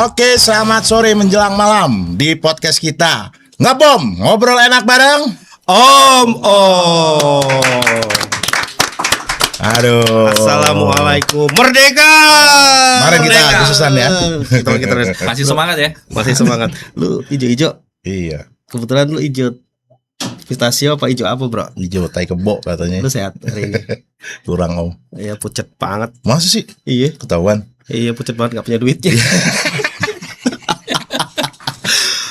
Oke, selamat sore menjelang malam di podcast kita Ngebom, ngobrol enak bareng Om. Aduh. Assalamualaikum. Merdeka. Mari kita khususan ya. Kita Masih semangat ya? Masih semangat. Lu ijo-ijo. Iya. Kebetulan lu ijo pistachio apa ijo apa, Bro? Hijau tai kebo katanya. Lu sehat hari ini? Kurang om. Iya, pucet banget. Masa sih? Iya. Ketahuan. Iya, pucet banget, gak punya duitnya.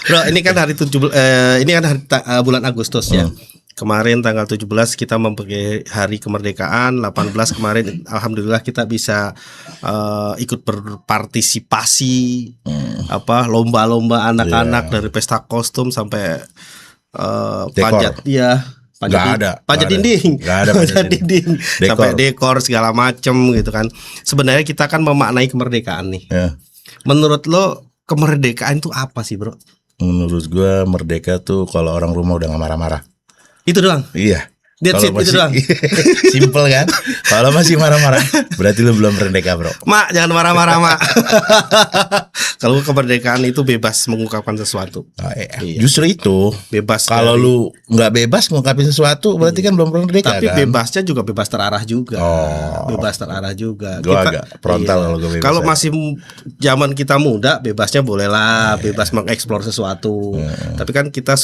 Bro, ini kan hari bulan Agustus ya. Kemarin tanggal 17 kita memperingati hari kemerdekaan. 18 kemarin alhamdulillah kita bisa ikut berpartisipasi lomba-lomba anak-anak dari pesta kostum sampai panjat dinding. Gak ada panjat dinding. Sampai dekor segala macem gitu kan. Sebenarnya kita kan memaknai kemerdekaan nih. Ya. Menurut lo kemerdekaan itu apa sih, Bro? Menurut gue merdeka tuh kalau orang rumah udah gak marah-marah. Itu doang. Iya. That's it, itu doang. Simple kan? Kalau masih marah-marah, berarti lu belum merdeka, Bro. Mak, jangan marah-marah, Mak. Kalau kemerdekaan itu bebas mengungkapkan sesuatu. Iya. Justru itu bebas. Kalau lu nggak bebas mengungkapin sesuatu, berarti kan belum merdeka. Tapi kan? bebasnya juga bebas terarah juga. Bebas terarah juga. Gua agak frontal kalau gue bebas. Kalau masih zaman kita muda, bebasnya bolehlah, bebas mengeksplor sesuatu. Tapi kan kita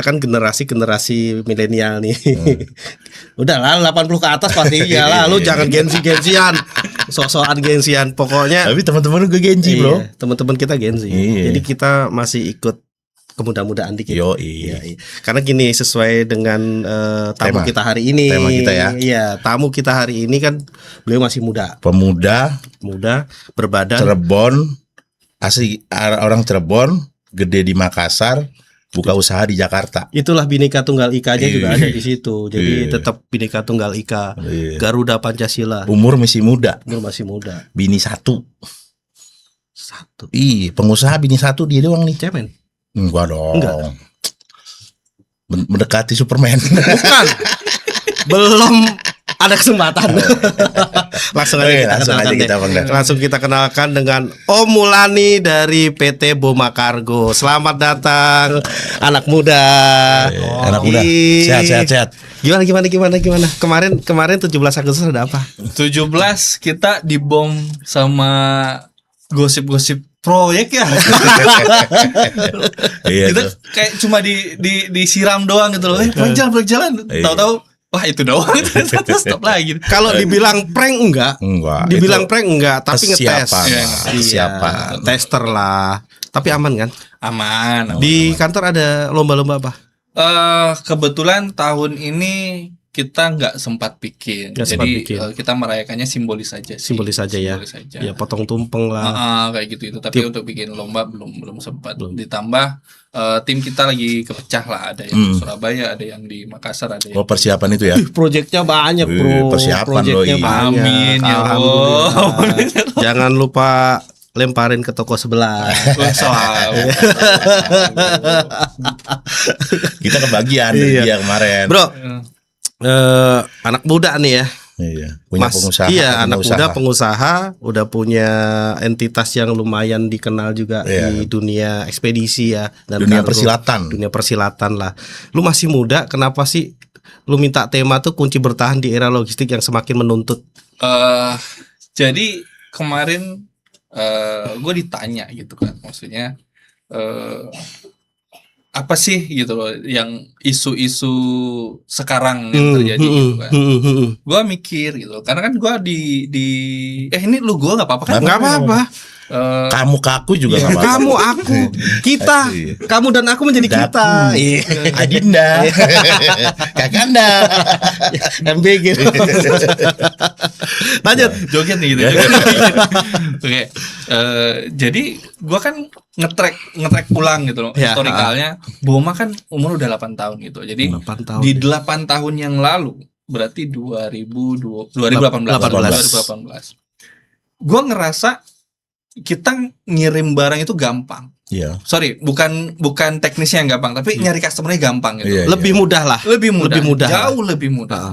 kan generasi milenial nih. Udahlah 80 ke atas pasti iyalah. Lu jangan gensian. Sok-sokan gensian. Pokoknya. Tapi teman-teman gue gensi, Bro. Teman-teman kita gensi. Jadi kita masih ikut kemuda-mudaan dikit. Iya. Karena gini, sesuai dengan tamu kita hari ini. Tema kita ya. Iya, tamu kita hari ini kan beliau masih muda. Muda, berbadan. Cirebon. Asli orang Cirebon, gede di Makassar. Buka usaha di Jakarta. Itulah Bhinneka Tunggal Ika-nya juga ada di situ. Jadi tetap Bhinneka Tunggal Ika. Garuda Pancasila. Umur masih muda. Bini satu. Pengusaha bini satu dia doang nih. Cemen? Enggak dong. Mendekati Superman. Bukan. Belum ada kesempatan. Langsung kita kenalkan dengan Om Mulani dari PT Boma Kargo. Selamat datang anak muda. Anak muda. Sehat. Gimana? Kemarin 17 Agustus ada apa? 17 kita dibom sama gosip-gosip proyek ya. Kita kayak cuma disiram doang gitu loh. Proyek jalan. Tahu-tahu wah itu doang. Stop lagi. Kalau dibilang prank enggak. Dibilang prank enggak, tapi ngetes. Siapa? Tester lah. Tapi aman kan? Aman. Di kantor ada lomba-lomba apa? Kebetulan tahun ini kita nggak sempat bikin. Jadi kita merayakannya simbolis saja. Simbolis saja ya. Ya potong tumpeng lah. Kayak gitu itu. Tapi untuk bikin lomba belum sempat. Ditambah tim kita lagi kepecah lah. Ada yang di Surabaya, ada yang di Makassar, ada yang persiapan itu ya. Proyeknya banyak, Bro. Proyeknya banyak. Amin ya Allah. Jangan lupa lemparin ke toko sebelah. Kita kebagian dia kemarin. Bro, anak muda nih ya. Iya, punya pengusaha. Iya, anak muda pengusaha, udah punya entitas yang lumayan dikenal juga di dunia ekspedisi ya, dan dunia kargo, dunia persilatan lah. Lu masih muda, kenapa sih lu minta tema tuh kunci bertahan di era logistik yang semakin menuntut? Jadi kemarin gue ditanya gitu kan, maksudnya apa sih gitu loh yang isu-isu sekarang yang terjadi gitu kan. Gue mikir gitu, karena kan gue ini lu gue nggak apa-apa kan? Nggak apa-apa. Kamu ke aku juga nggak apa-apa. Kamu aku kita, kamu dan aku menjadi kita. Adinda, Kakanda, MBG. Lanjut joget nih gitu. Oke, jadi gue kan ngetrack pulang gitu loh, historikalnya. Boma kan umur udah 8 tahun gitu. Jadi 8 tahun, di 8 tahun yang lalu, berarti 2018. Gue ngerasa kita ngirim barang itu gampang. Iya. Sorry, bukan teknisnya yang gampang, tapi nyari customernya gampang gitu. Iya, lebih mudah lah. Lebih mudah. Jauh lebih mudah.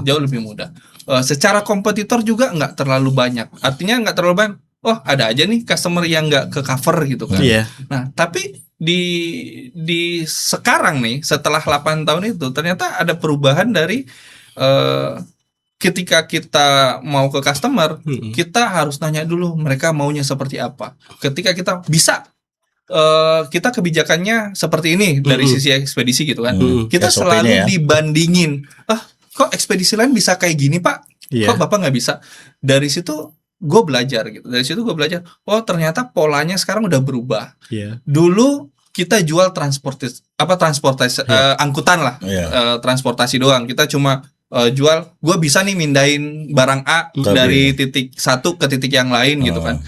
Secara kompetitor juga nggak terlalu banyak. Artinya nggak terlalu banyak. oh ada aja nih customer yang nggak ke cover gitu kan. Iya. Nah, tapi di sekarang nih setelah 8 tahun itu ternyata ada perubahan dari ketika kita mau ke customer, kita harus nanya dulu mereka maunya seperti apa. Ketika kita bisa kita kebijakannya seperti ini dari sisi ekspedisi gitu kan. Kita SOP-nya selalu ya. dibandingin. Kok ekspedisi lain bisa kayak gini, Pak? Iya. Kok Bapak nggak bisa? Dari situ gue belajar gitu. Dari situ gue belajar, oh ternyata polanya sekarang udah berubah. Iya. Dulu kita jual transportasi angkutan lah, transportasi doang. Kita cuma jual, gue bisa nih mindahin barang A dari titik satu ke titik yang lain gitu kan.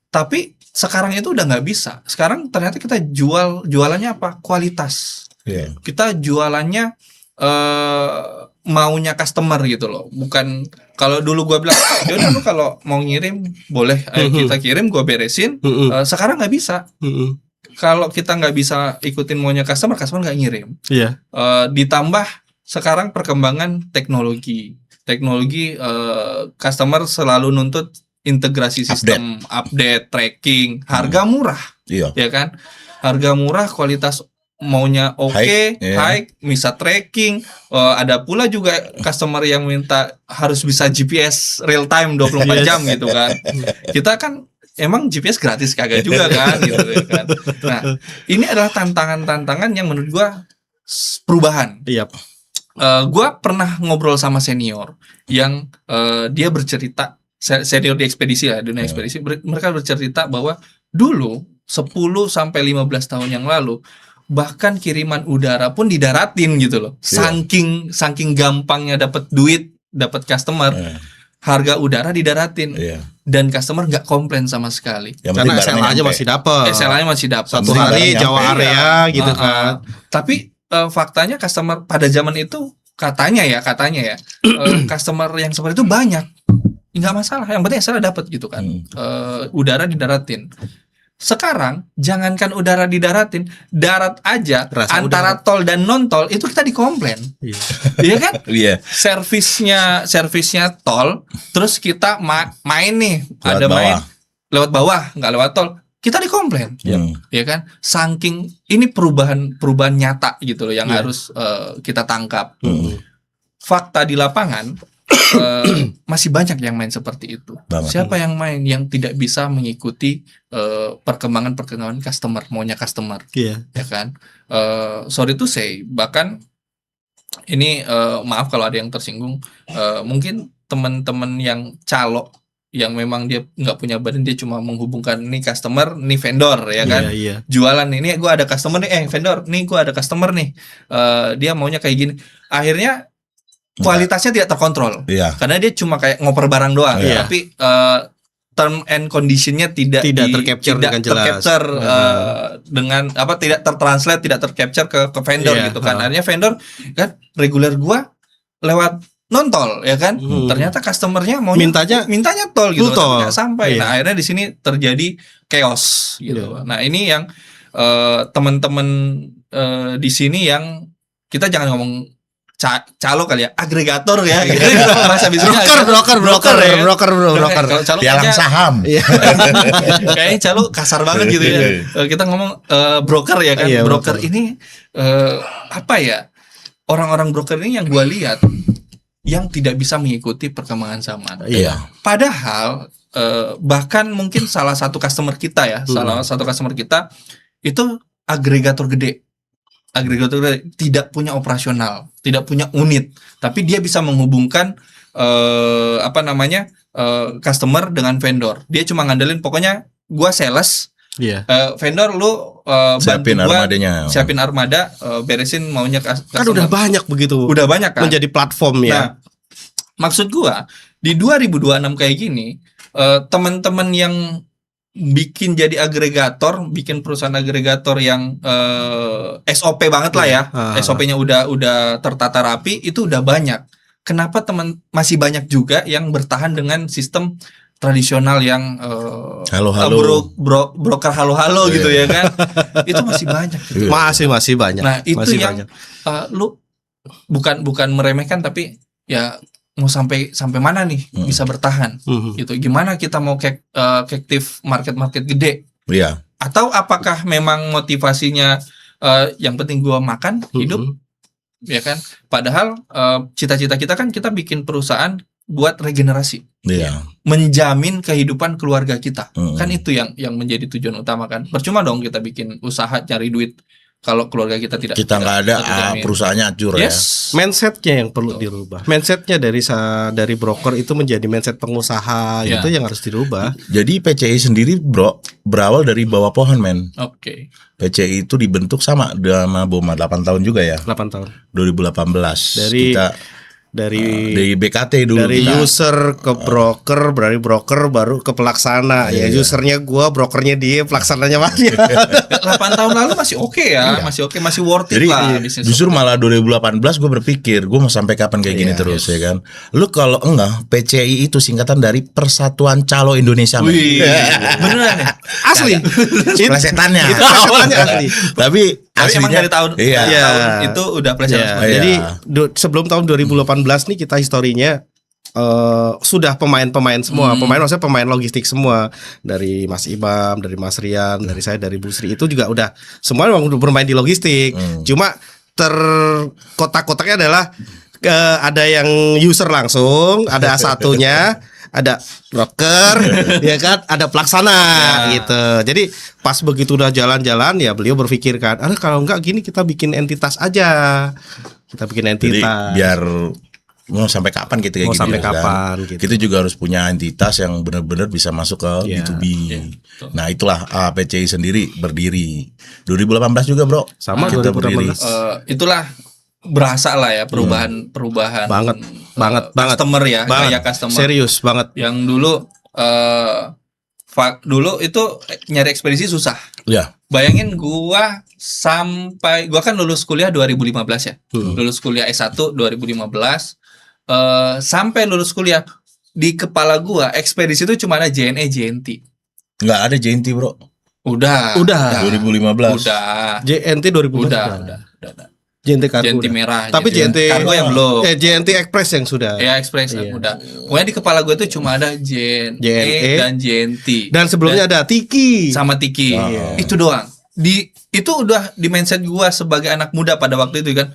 Tapi sekarang itu udah nggak bisa. Sekarang ternyata kita jualannya apa? Kualitas. Kita jualannya maunya customer gitu loh. Bukan kalau dulu gua bilang, yaudah lu kalau mau ngirim boleh kita kirim, gua beresin. Sekarang nggak bisa. Kalau kita nggak bisa ikutin maunya customer nggak ngirim. Iya. Ditambah sekarang perkembangan teknologi, customer selalu nuntut integrasi sistem, update, tracking, harga murah, ya kan? Harga murah, kualitas maunya high, bisa tracking. Ada pula juga customer yang minta harus bisa GPS real time 24 jam gitu kan. Kita kan emang GPS gratis kagak juga kan gitu kan. Nah, ini adalah tantangan-tantangan yang menurut gua perubahan. Iya. Gua pernah ngobrol sama senior yang dia bercerita, senior di ekspedisi lah, dunia ekspedisi, mereka bercerita bahwa dulu 10 sampai 15 tahun yang lalu bahkan kiriman udara pun didaratin gitu loh. Saking gampangnya dapat duit, dapat customer. Harga udara didaratin. Dan customer nggak komplain sama sekali. Karena SLA-nya masih dapat. SLA-nya masih dapat. Satu hari Jawa area gitu kan. Tapi faktanya customer pada zaman itu katanya ya customer yang seperti itu banyak. Nggak masalah, yang penting SLA dapat gitu kan. Udara didaratin. Sekarang jangankan udara didaratin, darat aja antara tol dan non tol itu kita dikomplain. Iya kan? Iya. Servisnya tol, terus kita main nih, main lewat bawah, nggak lewat tol, kita dikomplain. Iya kan? Saking ini perubahan nyata gitu loh yang harus kita tangkap. Fakta di lapangan masih banyak yang main seperti itu. Siapa yang main yang tidak bisa mengikuti perkembangan customer, maunya customer, ya kan? Sorry to say, bahkan ini maaf kalau ada yang tersinggung, mungkin teman-teman yang calo yang memang dia nggak punya badan, dia cuma menghubungkan nih customer, nih vendor ya kan, jualan ini gue ada customer nih, vendor nih gue ada customer nih, dia maunya kayak gini, akhirnya kualitasnya tidak terkontrol, karena dia cuma kayak ngoper barang doang, tapi term and conditionnya tidak tercapture dengan jelas, dengan apa, tidak tertranslate, tidak tercapture ke vendor gitu kan. Akhirnya vendor kan reguler gua lewat non tol ya kan, ternyata customernya mau mintanya tol gitu, tapi nggak sampai. Nah akhirnya di sini terjadi chaos gitu. Nah ini yang teman-teman di sini yang kita jangan ngomong calo kali ya, agregator ya, gitu. Bahasa bisnisnya broker. Pialang saham. Kayaknya calo kasar banget gitu ya. Kita ngomong broker ya kan. Broker ini apa ya? Orang-orang broker ini yang gua lihat yang tidak bisa mengikuti perkembangan zaman. Padahal bahkan mungkin salah satu customer kita itu agregator gede. Agregator tidak punya operasional, tidak punya unit, tapi dia bisa menghubungkan customer dengan vendor. Dia cuma ngandelin, pokoknya gua sales, vendor lu siapin armadanya, siapin armada, beresin maunya customer. Kan udah banyak begitu. Udah banyak kan. Menjadi platform ya. Nah, maksud gua di 2026 kayak gini, teman-teman yang bikin jadi agregator, bikin perusahaan agregator yang SOP banget lah ya, SOP-nya udah tertata rapi, itu udah banyak. Kenapa masih banyak juga yang bertahan dengan sistem tradisional yang broker halo-halo gitu ya kan? Itu masih banyak. Gitu. Masih banyak. Nah itu masih yang lu bukan meremehkan, tapi ya mau sampai mana nih bisa bertahan gitu. Gimana kita mau captive market gede? Iya. Atau apakah memang motivasinya yang penting gua makan hidup, ya kan? Padahal cita-cita kita kan kita bikin perusahaan buat regenerasi, Iya. menjamin kehidupan keluarga kita. Kan itu yang menjadi tujuan utama kan. Percuma dong kita bikin usaha cari duit kalau keluarga kita tidak nggak ada, terjamin. perusahaannya hancur ya. Yes. Mindsetnya yang perlu dirubah. Mindsetnya dari broker itu menjadi mindset pengusaha, Ya. itu yang harus dirubah. Jadi PCI sendiri bro berawal dari bawah pohon men. Oke. PCI itu dibentuk sama BOMA 8 tahun juga ya. 8 tahun. 2018. Dari Dari BKT dulu. dari kita. user ke broker, dari broker baru ke pelaksana. Ya usernya gua, brokernya dia, pelaksananya masih. 8 tahun lalu masih oke ya, masih worth it Jadi lah bisnis. justru malah 2018 gue berpikir gue mau sampai kapan kayak gini terus ya kan. Lu kalau enggak PCI itu singkatan dari Persatuan Calo Indonesia. men. Wih, beneran ya? Asli. Plesetannya. Itu plesetannya asli. Tapi Tapi emang aslinya dari tahun iya. tahun itu udah plesetan Ya, semua. Iya. jadi sebelum tahun 2018 nih kita historinya sudah pemain-pemain semua, maksudnya pemain logistik semua, dari Mas Imam, dari Mas Rian, dari saya, dari Bu Sri, itu juga udah semua memang udah bermain di logistik. Cuma terkotak-kotaknya adalah ada yang user langsung, ada A1-nya, ada broker, ya kan, ada pelaksana gitu. Jadi pas begitu udah jalan-jalan ya beliau berpikir kan, kalau enggak gini kita bikin entitas aja. Kita bikin Jadi entitas. biar mau sampai kapan gitu kayak Mau gini sampai kan? kapan gitu. Kita juga harus punya entitas yang benar-benar bisa masuk ke Iya, B2B. Nah, itulah PCI sendiri berdiri 2018 juga, Bro. Sama kita 2018. berdiri. Itulah berasa lah ya perubahan Banget. customer ya, Banget. kayak customer. Serius banget. Yang dulu dulu itu nyari ekspedisi susah. Ya. Bayangin gua kan lulus kuliah 2015 ya. Lulus kuliah S1 2015. Sampai lulus kuliah di kepala gua ekspedisi itu cuma ada JNE JNT. Nggak ada JNT, Bro. Udah. 2015. Udah. JNT 2000. Udah. JNT Kargo. JNT udah. merah. Tapi JNT Kargo yang belum. JNT Express yang sudah. Ya Express Iya. udah. Pokoknya di kepala gue tuh cuma ada JNE dan JNT. Dan sebelumnya ada Tiki. sama Tiki. Itu doang. Itu udah di mindset gua sebagai anak muda pada waktu itu kan.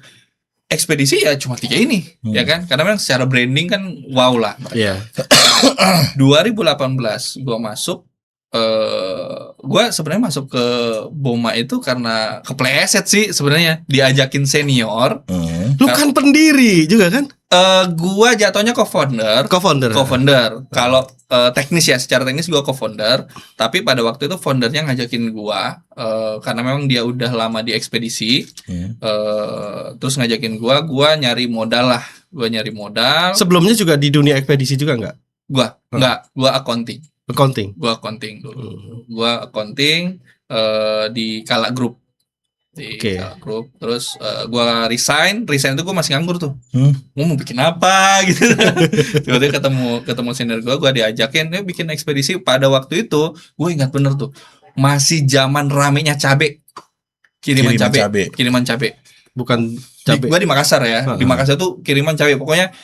Ekspedisi ya cuma 3 ini, ya kan? Karena memang secara branding kan wow lah. Iya. 2018 gua masuk gua sebenarnya masuk ke BOMA itu karena kepleset sih sebenarnya, diajakin senior. Lu kan pendiri juga kan? Gua jatuhnya co-founder. Co-founder. Kalau teknis ya, secara teknis gua co-founder, tapi pada waktu itu foundernya ngajakin gua karena memang dia udah lama di ekspedisi. Terus ngajakin gua nyari modal lah. Gua nyari modal. Sebelumnya juga di dunia ekspedisi juga enggak? Gua accounting. Gua accounting dulu. Gua accounting di Kala Group. Kala Group. Terus gua resign itu gua masih nganggur tuh. Gua mau bikin apa gitu. Tiba-tiba ketemu senior gua diajakin bikin ekspedisi. Pada waktu itu gua ingat bener tuh, masih zaman ramenya cabe. Kiriman cabe. Bukan cabe. Gua di Makassar ya. Di Makassar tuh kiriman cabe. Pokoknya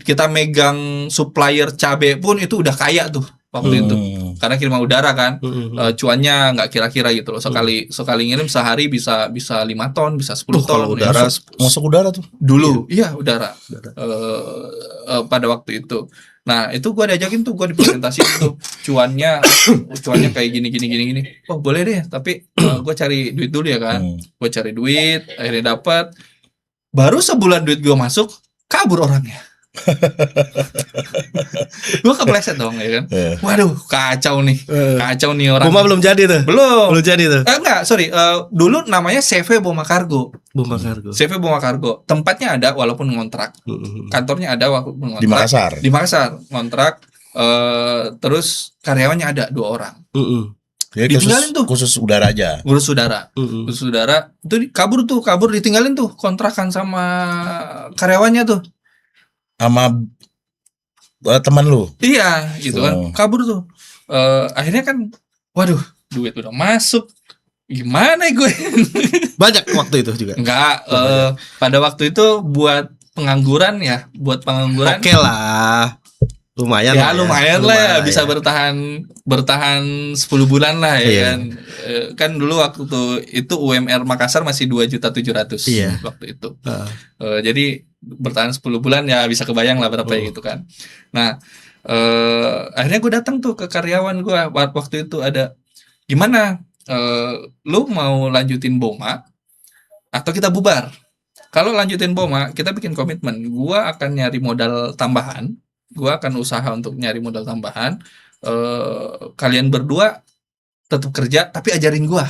kita megang supplier cabe pun itu udah kaya tuh waktu itu, karena kiriman udara kan. Cuannya nggak kira-kira gitu loh. Sekali ngirim sehari bisa 5 ton, bisa 10 ton. Kalau udara Masuk udara tuh. Dulu iya udara. Pada waktu itu. Nah itu gue diajakin tuh, gue dipresentasiin tuh cuannya kayak gini. Oh boleh deh, tapi gue cari duit dulu ya kan. Gue cari duit, akhirnya dapat. Baru sebulan duit gue masuk, kabur orangnya. Gue kepleset dong ya kan. Waduh kacau nih orang. BOMA belum jadi tuh. Belum jadi tuh. Enggak, sorry. Dulu namanya CV BOMA Cargo. CV BOMA Cargo. Tempatnya ada walaupun ngontrak. Kantornya ada walaupun ngontrak. Di Makassar ngontrak. Terus karyawannya ada 2 orang. Ditinggalin tuh. Khusus udara aja. Khusus udara. Itu kabur ditinggalin tuh kontrakan sama karyawannya tuh. Sama teman lu. Iya, gitu kan. Kabur tuh. Akhirnya kan waduh, duit udah masuk. Gimana gue? Banyak waktu itu juga. Enggak, pada waktu itu buat pengangguran ya, buat pengangguran. Oke lah. Lumayan Ya lah lumayan lah ya, bisa ya. bertahan 10 bulan lah ya Iya. kan. Kan dulu waktu itu UMR Makassar masih 2.700.000 Iya. waktu itu. Heeh. Jadi bertahan 10 bulan ya bisa kebayang lah berapa ya gitu kan. Nah, akhirnya gue datang tuh ke karyawan gue waktu itu, ada gimana, lu mau lanjutin BOMA atau kita bubar? Kalau lanjutin BOMA, kita bikin komitmen, gue akan nyari modal tambahan, gue akan usaha untuk nyari modal tambahan, kalian berdua tetap kerja tapi ajarin gue,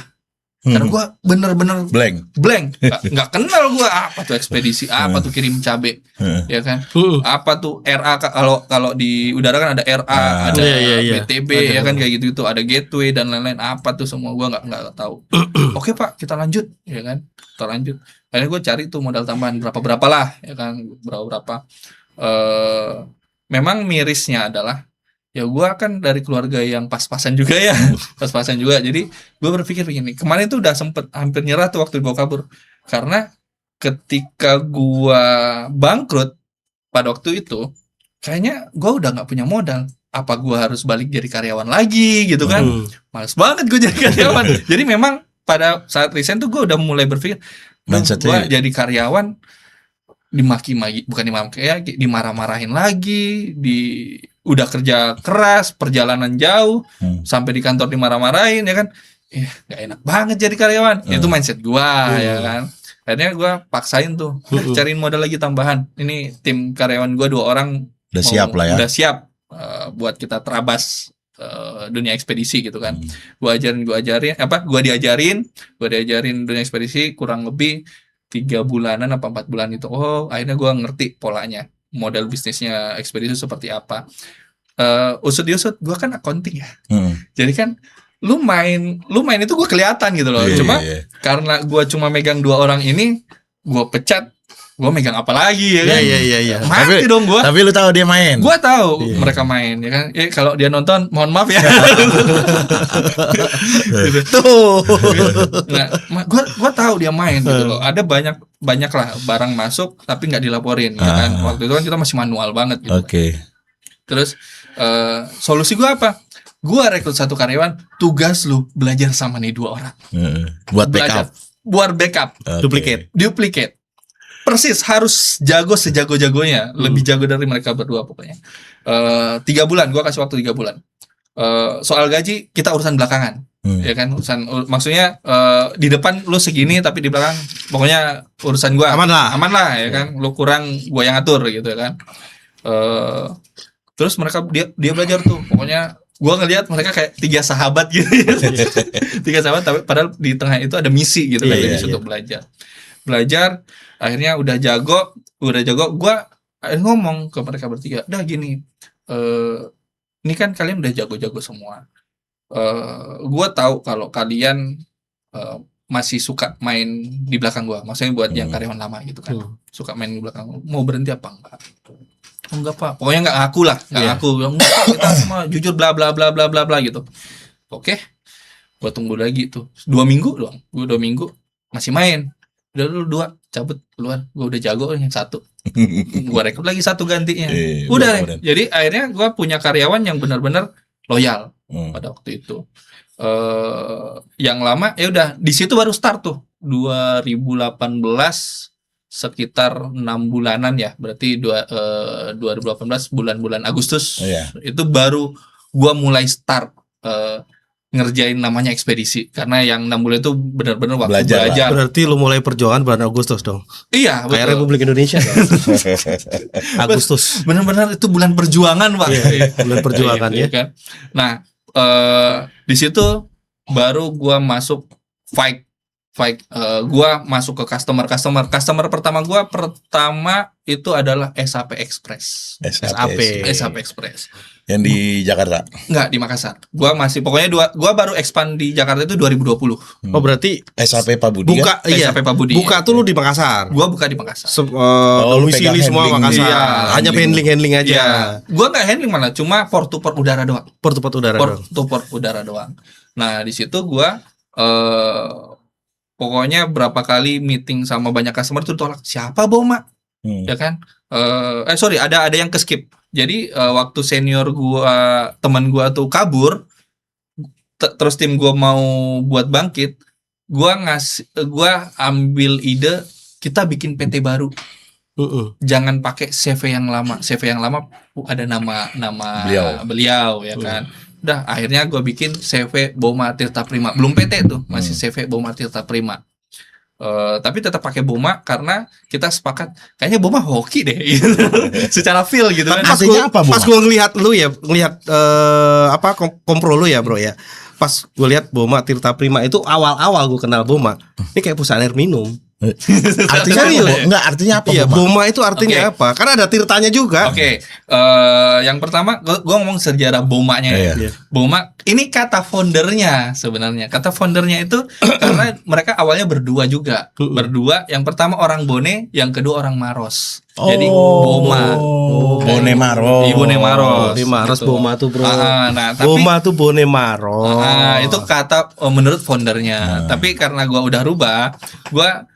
karena gue bener-bener blank, nggak kenal gue apa tuh ekspedisi, apa tuh kirim cabe, ya kan, apa tuh RA, kalau di udara kan ada RA, ada Iya. BTB, ya kan, kayak gitu itu, ada gateway dan lain-lain, apa tuh semua gue nggak tahu. Oke Pak, kita lanjut, ya kan, kita lanjut. Akhirnya gue cari tuh modal tambahan berapa lah, ya kan, berapa. Memang mirisnya adalah, ya gue kan dari keluarga yang pas-pasan juga ya, pas-pasan juga. Jadi gue berpikir begini, kemarin tuh udah sempet hampir nyerah tuh waktu dibawa kabur, karena ketika gue bangkrut pada waktu itu, kayaknya gue udah nggak punya modal. Apa gue harus balik jadi karyawan lagi gitu kan? Males banget gue jadi karyawan. Jadi memang pada saat resign tuh gue udah mulai berpikir, gue jadi karyawan dimaki-maki, bukan dimaki ya, dimarah-marahin lagi, udah kerja keras, perjalanan jauh, sampai di kantor dimarah-marahin, ya kan, gak enak banget jadi karyawan. Itu mindset gua, ya kan. Akhirnya gua paksain tuh, cariin modal lagi tambahan. Ini tim karyawan gua 2 orang udah siap lah ya, udah siap buat kita terabas dunia ekspedisi gitu kan. Gua diajarin dunia ekspedisi kurang lebih 3 bulanan apa 4 bulan itu. Akhirnya gue ngerti polanya, model bisnisnya ekspedisi seperti apa. Usut-usut gue kan accounting ya. Jadi kan lu main itu gue kelihatan gitu loh. Cuma karena gue cuma megang 2 orang ini, gue pecat, gue megang apa lagi ya kan? Iya. Mati dong gue. Tapi lu tahu dia main. Gue tahu mereka main, ya kan. Kalau dia nonton, mohon maaf ya. Gitu. Tuh. Nah, gue tahu dia main gitu loh. Ada banyak lah barang masuk tapi nggak dilaporin, ya kan. Waktu itu kan kita masih manual banget gitu. Terus solusi gue apa? Gue rekrut 1 karyawan, tugas lu belajar sama nih 2 orang. Buat backup. Duplicate. Persis, harus jago sejago-jagonya, lebih jago dari mereka berdua pokoknya. 3 bulan, gue kasih waktu 3 bulan. Soal gaji kita urusan belakangan, ya kan, maksudnya di depan lu segini tapi di belakang pokoknya urusan gue aman lah, ya kan, lu kurang gue yang atur gitu, ya kan. Terus mereka dia belajar tuh, pokoknya gue ngelihat mereka kayak 3 sahabat gitu. 3 sahabat, tapi padahal di tengah itu ada misi gitu kan, untuk belajar. Akhirnya udah jago, gue ngomong ke mereka bertiga, udah gini, ini kan kalian udah jago-jago semua, gue tahu kalau kalian masih suka main di belakang gue, maksudnya buat yang karyawan lama gitu kan, suka main di belakang, mau berhenti apa enggak Pak, pokoknya nggak ngaku enggak, kita semua jujur bla bla bla bla bla bla gitu. Oke, gue tunggu lagi tuh 2 minggu doang, gue 2 minggu masih main. Udah lu 2 cabut keluar, gue udah jago yang 1, gue rekrut lagi 1 gantinya. Udah. Jadi akhirnya gue punya karyawan yang benar-benar loyal pada waktu itu. Yang lama ya udah di situ baru start tuh 2018, sekitar 6 bulanan ya, berarti 2018 bulan-bulan Agustus itu baru gue mulai start ngerjain namanya ekspedisi, karena yang 6 bulan itu benar-benar waktu belajar. Berarti lu mulai perjuangan bulan Agustus dong. Iya, kayak Republik Indonesia kan? Agustus. Benar-benar itu bulan perjuangan, Pak. Bulan perjuangan ya. Kan? Nah, di situ baru gua masuk fight. Gua masuk ke customer pertama gua itu adalah SAP Express. SAP Express. Yang di Jakarta? Enggak, di Makassar. Gua masih pokoknya gua baru expand di Jakarta itu 2020. Oh, berarti SAP Pak Budi. SAP Pak Budi. Buka tuh lu di Makassar. Gua buka di Makassar. Domisili semua Makassar. Iya, hanya handling aja. Iya. Gua enggak handling malah, cuma port to port udara doang. Port to port udara doang. Nah, di situ gua pokoknya berapa kali meeting sama banyak customer tuh tolak, siapa BOMA? ya kan? Sorry, ada yang keskip. Jadi waktu senior gua, teman gua tuh kabur, terus tim gua mau buat bangkit, gua ambil ide kita bikin PT baru. Jangan pakai CV yang lama. CV yang lama ada nama beliau ya kan. Udah, akhirnya gue bikin CV Boma Tirta Prima. Belum PT tuh, masih CV Boma Tirta Prima. Tapi tetap pakai Boma karena kita sepakat kayaknya Boma hoki deh gitu. Secara feel gitu kan. Artinya apa, Boma? Pas gue ngelihat lu ya, ngelihat kompro lu ya bro ya. Pas gue lihat Boma Tirta Prima itu awal-awal gue kenal Boma. Ini kayak perusahaan air minum. Artinya apa? Enggak, artinya apa? Iya, Boma itu artinya apa? Karena ada tirtanya juga. Oke, yang pertama gue ngomong sejarah Bomanya ya. Iya. Boma ini kata foundernya sebenarnya. Kata foundernya itu karena mereka awalnya berdua juga. Berdua, yang pertama orang Bone, yang kedua orang Maros. Jadi Boma. Bone Maros. Iya, Bone Maros. Bone Maros, gitu. Boma tuh bro. Nah, tapi Boma tuh Bone Maros. itu kata menurut foundernya. Tapi karena gua udah rubah, gua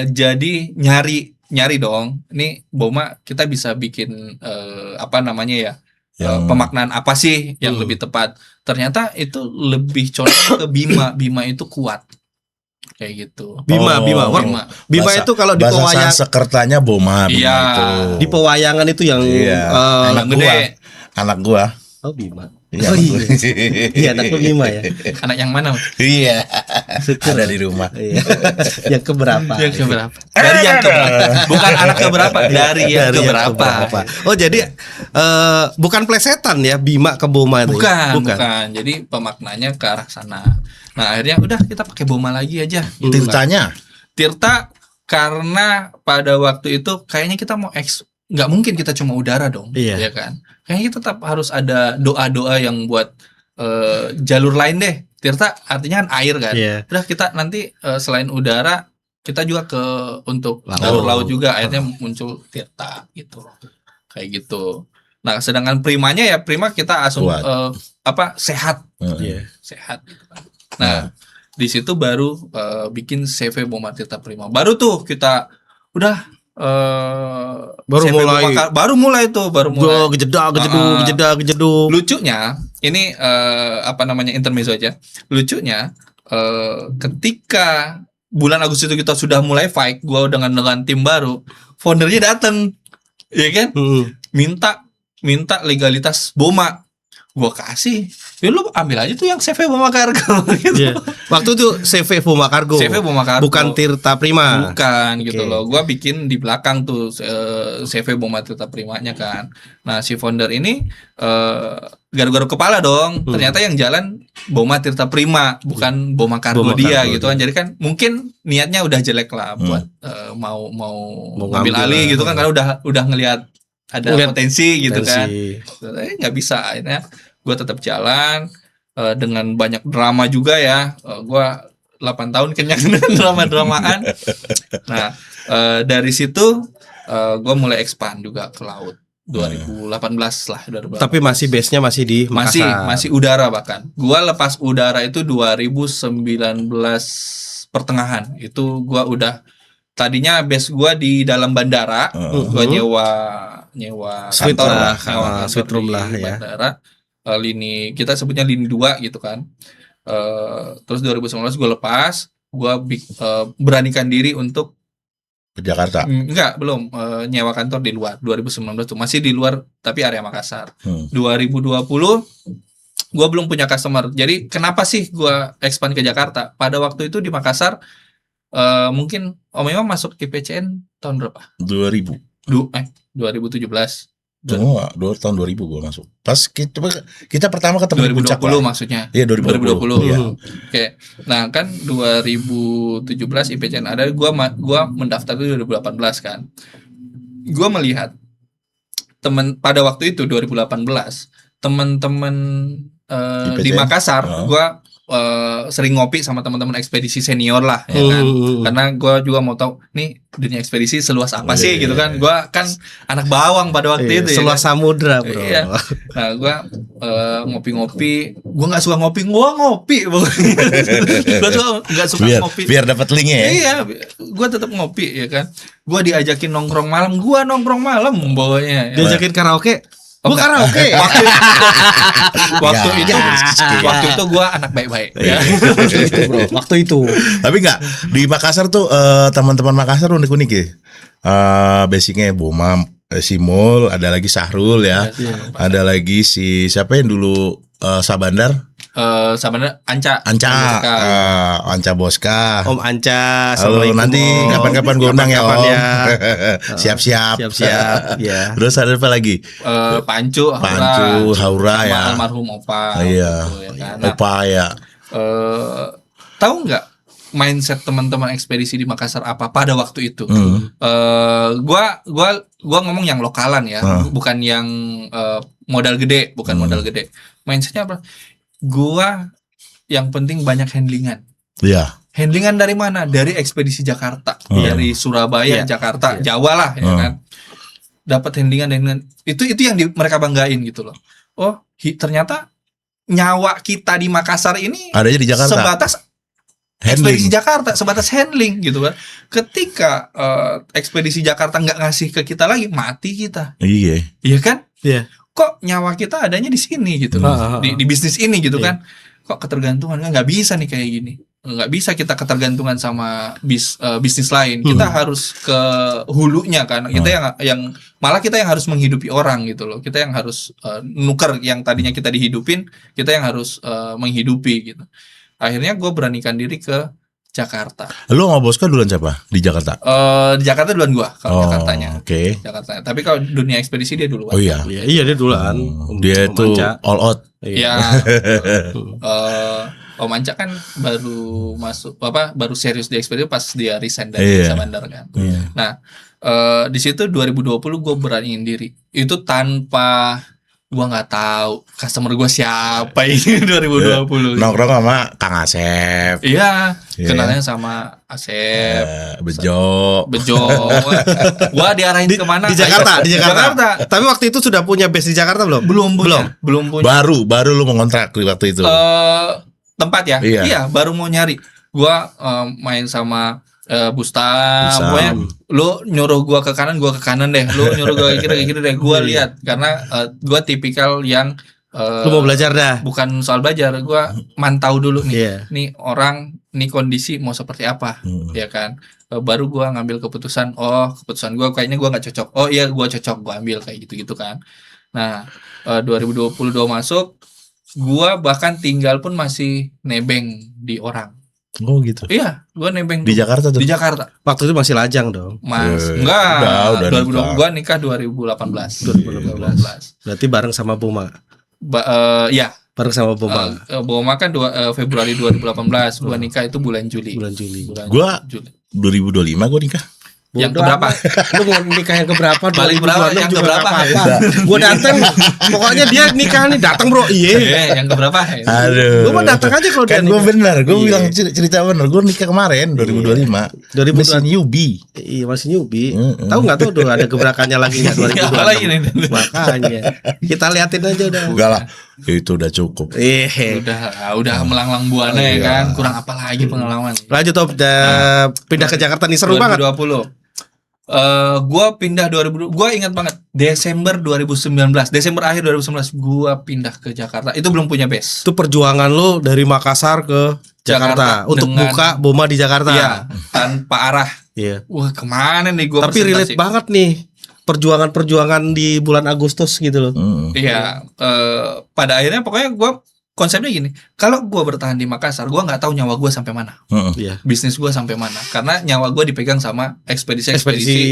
jadi nyari dong. Ini Boma kita bisa bikin apa namanya ya? Pemaknaan apa sih yang lebih tepat? Ternyata itu lebih cocok ke Bima. Bima itu kuat. Kayak gitu. Bima itu kalau di bahasa pewayang, Sanskertanya Boma. Iya. Itu. di pewayangan itu yang Anak gede. gua. Anak gua. Oh Bima. Iya, Oh, anak gua. Iya anak lu Bima ya. Anak yang mana? Iya. Ada di rumah. Iya. Yang keberapa? Yang keberapa? Dari yang keberapa? Bukan anak keberapa, dari yang Dari yang keberapa? Oh jadi bukan plesetan ya Bima ke Boma itu. Bukan. Jadi pemaknanya ke arah sana. Nah, akhirnya udah kita pakai Boma lagi aja. Gitu kan. Tirtanya. Tirta karena pada waktu itu kayaknya kita mau nggak mungkin kita cuma udara dong, Iya. ya kan? Kayaknya tetap harus ada doa-doa yang buat jalur lain deh. Tirta artinya kan air kan. Iya. Udah kita nanti selain udara kita juga untuk Laut. jalur laut juga. Akhirnya muncul Tirta gitu, kayak gitu. Nah, sedangkan primanya ya prima kita Kuat. sehat, Iya. sehat. Gitu kan. Nah, di situ baru bikin CV Boma Tirta Prima. Baru tuh kita udah Baru CV mulai. baru mulai. Gejeduk. Lucunya ini intermezzo aja. Lucunya ketika bulan Agustus itu kita sudah mulai fight, gua dengan tim baru, foundernya datang, ya kan? Minta legalitas Boma. Gua kasih, ya lu ambil aja tuh yang CV Boma Cargo gitu. Iya. Waktu itu CV Boma Cargo. CV Boma Cargo. Bukan Tirta Prima. Bukan gitu Oke. loh. Gua bikin di belakang tuh CV Boma Tirta Primanya kan. Nah, si founder ini garuk-garuk kepala dong. Ternyata yang jalan Boma Tirta Prima, bukan Boma Cargo Boma dia Cargo gitu kan. Jadi kan mungkin niatnya udah jelek lah buat mau ngambil ngambil alih lah. gitu kan, karena udah ngelihat ada Ngeliat potensi gitu kan. potensi. Nggak bisa, akhirnya gue tetap jalan dengan banyak drama juga ya. Gue 8 tahun kenyang dengan drama-dramaan. Nah, dari situ gue mulai expand juga ke laut. 2018 lah, 2018. Tapi masih base-nya masih di Makassar. masih udara bahkan. Gua lepas udara itu 2019 pertengahan. Itu gua udah, tadinya base gua di dalam bandara. Gua nyewa Suite kantor lah, nyewa kantor suite room di lah ya. bandara. Lini kita sebutnya lini 2 gitu kan. Terus 2019 gua lepas, gua beranikan diri untuk Ke Jakarta. enggak, belum nyewa kantor di luar. 2019 tuh masih di luar tapi area Makassar. 2020 gua belum punya customer. Jadi kenapa sih gua expand ke Jakarta? Pada waktu itu di Makassar mungkin Om Imam masuk IPCN tahun berapa? 2000. 2017. Semua, tahun 2000 gua masuk. Pas kita pertama ketemu di Puncak 2020 lah. maksudnya. Iya, 2020. Iya. Oke. Nah, kan 2017 IPCN ada, gua mendaftar itu 2018 kan. Gua melihat pada waktu itu 2018 teman-teman di IPCN? Makassar, gua sering ngopi sama teman-teman ekspedisi senior lah ya kan. Karena gue juga mau tahu nih dunia ekspedisi seluas apa sih gitu kan. Gue kan anak bawang pada waktu itu seluas ya kan? samudra bro. Iya. Nah gue ngopi-ngopi. Gue nggak suka ngopi. Gue ngopi. Gue nggak suka ngopi. Biar dapat linknya ya. Iya, gue tetap ngopi ya kan. Gue diajakin nongkrong malam. Gue nongkrong malam pokoknya. Diajakin karaoke. Gue karaoke. Waktu itu gue anak baik-baik. Ya. Waktu itu. Tapi enggak, di Makassar tuh teman-teman Makassar unik-unik ya. Basicnya Boma, Simul, ada lagi Sahrul ya. Ada lagi si siapa yang dulu Sabandar? Sabandar Anca Anca Boska. Om Anca. Halo, nanti kapan-kapan gue undang ya Om. Siap-siap. Ya. Terus ada apa lagi? Pancu, Haura ya. Almarhum Opa. Iya. Gitu, ya kan. Nah, Opa ya. tahu nggak mindset teman-teman ekspedisi di Makassar apa pada waktu itu? Gua ngomong yang lokalan ya, bukan yang modal gede, modal gede. Mindsetnya apa? Gua yang penting banyak handlingan. Iya. Handlingan dari mana? Dari ekspedisi Jakarta, dari Surabaya, Jakarta, Jawa lah, ya kan. Dapat handlingan itu yang mereka banggain gitu loh. Oh, ternyata nyawa kita di Makassar ini adanya di Jakarta. Sebatas ekspedisi Jakarta, sebatas handling gitu kan. Ketika ekspedisi Jakarta nggak ngasih ke kita lagi, mati kita. Iya. Iya kan? Iya. Kok nyawa kita adanya di sini gitu loh. Di bisnis ini gitu kan. Kok ketergantungan kan nggak bisa nih kayak gini. Nggak bisa kita ketergantungan sama bisnis lain. Kita harus ke hulunya kan. Kita yang malah kita yang harus menghidupi orang gitu loh. Kita yang harus nuker yang tadinya kita dihidupin, kita yang harus menghidupi gitu. Akhirnya gue beranikan diri ke Jakarta. Lu sama Boska duluan siapa di Jakarta? Di Jakarta duluan gue kalau Jakartanya. Oke. Jakarta. Tapi kalau dunia ekspedisi dia duluan. Oh iya. Iya dia duluan. Dia itu all out. Iya. Om Anca kan baru masuk baru serius di ekspedisi pas dia resign dari Sabandar kan. Nah, di situ 2020 gue beraniin diri. Itu tanpa gua nggak tahu customer gua siapa ini 2020. Nongkrong sama Kang Asep. Iya, kenalnya sama Asep. Bejo. Gua diarahin kemana? Di Jakarta. Tapi waktu itu sudah punya base di Jakarta belum? Belum punya. Baru lu mengontrak waktu itu. Tempat ya? Iya, baru mau nyari. Gua main sama Bustam, pokoknya lu nyuruh gua ke kanan deh, lu nyuruh gua ke kiri deh, gua lihat karena gua tipikal yang lu mau belajar dah. Bukan soal belajar, gua mantau dulu nih. Nih orang, nih kondisi mau seperti apa, ya kan. Baru gua ngambil keputusan, keputusan gua kayaknya gua nggak cocok. Oh iya, gua cocok, gua ambil kayak gitu kan. Nah, 2022 masuk, gua bahkan tinggal pun masih nebeng di orang. Oh gitu. Iya, gua nebeng di Jakarta tuh. Di Jakarta. Waktu itu masih lajang dong. Enggak. 2020 gua nikah 2018. Berarti bareng sama Boma. Iya. Bareng sama Boma. Boma kan Februari 2018. Gua nikah itu bulan Juli. Gua 2025 gua nikah. Yang keberapa? Lu mau nikah yang keberapa? Balik berapa? Yang keberapa? Gua datang, pokoknya dia nikah nih datang bro. Iya. Yang keberapa? Aduh. Gua mau datang aja kalau dia. Kan gua bener, gua bilang cerita bener. Gua nikah kemarin 2025. Masih newbie. Iya masih newbie. Tahu nggak tuh ada gebrakannya lagi nggak 2026? Makanya kita liatin aja udah. Enggak lah, itu udah cukup. Udah melanglang buana ya kan. Kurang apa lagi pengalaman. Lanjut Top, pindah ke Jakarta nih seru 2020. banget. Gua pindah 2020. Gua ingat banget Desember 2019. Desember akhir 2019 gua pindah ke Jakarta. Itu belum punya base. Itu perjuangan lo dari Makassar ke Jakarta untuk buka Boma di Jakarta. Iya, tanpa arah. Iya. Wah, kemana nih gua? Tapi relate banget nih perjuangan di bulan Agustus gitu loh. Iya, pada akhirnya pokoknya gua konsepnya gini, kalau gue bertahan di Makassar, gue nggak tahu nyawa gue sampai mana, bisnis gue sampai mana, karena nyawa gue dipegang sama ekspedisi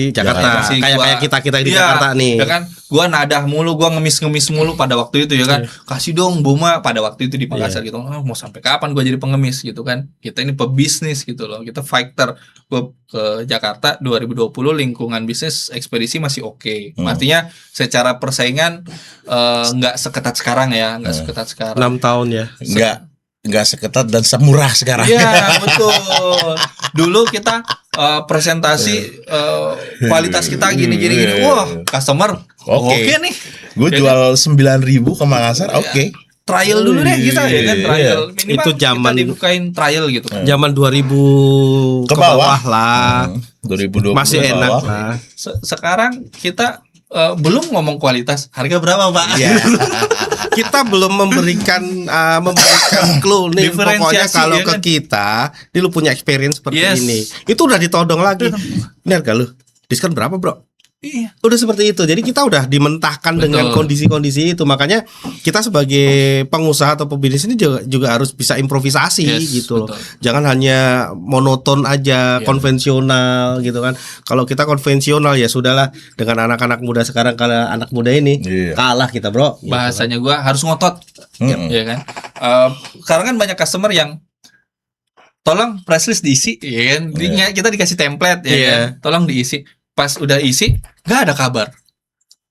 Jakarta, kayak kita di Jakarta nih, ya kan, gue nadah mulu, gue ngemis mulu pada waktu itu ya kan, kasih dong Boma pada waktu itu di Makassar gitu, mau sampai kapan gue jadi pengemis gitu kan, kita ini pebisnis gitu loh, kita fighter. Gue ke Jakarta 2020 lingkungan bisnis ekspedisi masih oke. Artinya secara persaingan nggak seketat sekarang ya, nggak seketat sekarang. 6 tahun ya. Enggak. nggak seketat dan semurah sekarang. Iya, betul. Dulu kita presentasi kualitas kita gini. Wah, customer oke nih. Gue jual 9.000 ke Makassar, oke. Trial dulu deh kita ya kan, trial. Minimal Itu kita zaman- dibukain trial gitu. Zaman 2000 Ke ke bawah. bawah lah. 2020 Masih ke enak bawah. lah. Sekarang kita belum ngomong kualitas, harga berapa Pak? Iya. Kita belum memberikan clue nih. Diferensiasi, Pokoknya kalau ya ke kan? kita, ini lu punya experience seperti Yes. ini. Itu udah ditodong lagi. Ini harga lu diskon berapa, Bro? Iya. Udah seperti itu. Jadi kita udah dimentahkan dengan Betul. kondisi-kondisi itu. Makanya kita sebagai pengusaha atau pebisnis ini juga harus bisa improvisasi Yes, gitu loh. betul. Jangan hanya monoton aja, Iya. konvensional gitu kan. Kalau kita konvensional ya sudahlah, dengan anak-anak muda sekarang, kalau anak muda ini Iya. kalah kita, Bro. Gitu kan. Bahasanya gua harus ngotot. Mm-mm. Ya kan? Sekarang kan banyak customer yang tolong press list diisi, ya kan? Kita dikasih template, ya Iya. kan? Tolong diisi. Pas udah isi, nggak ada kabar.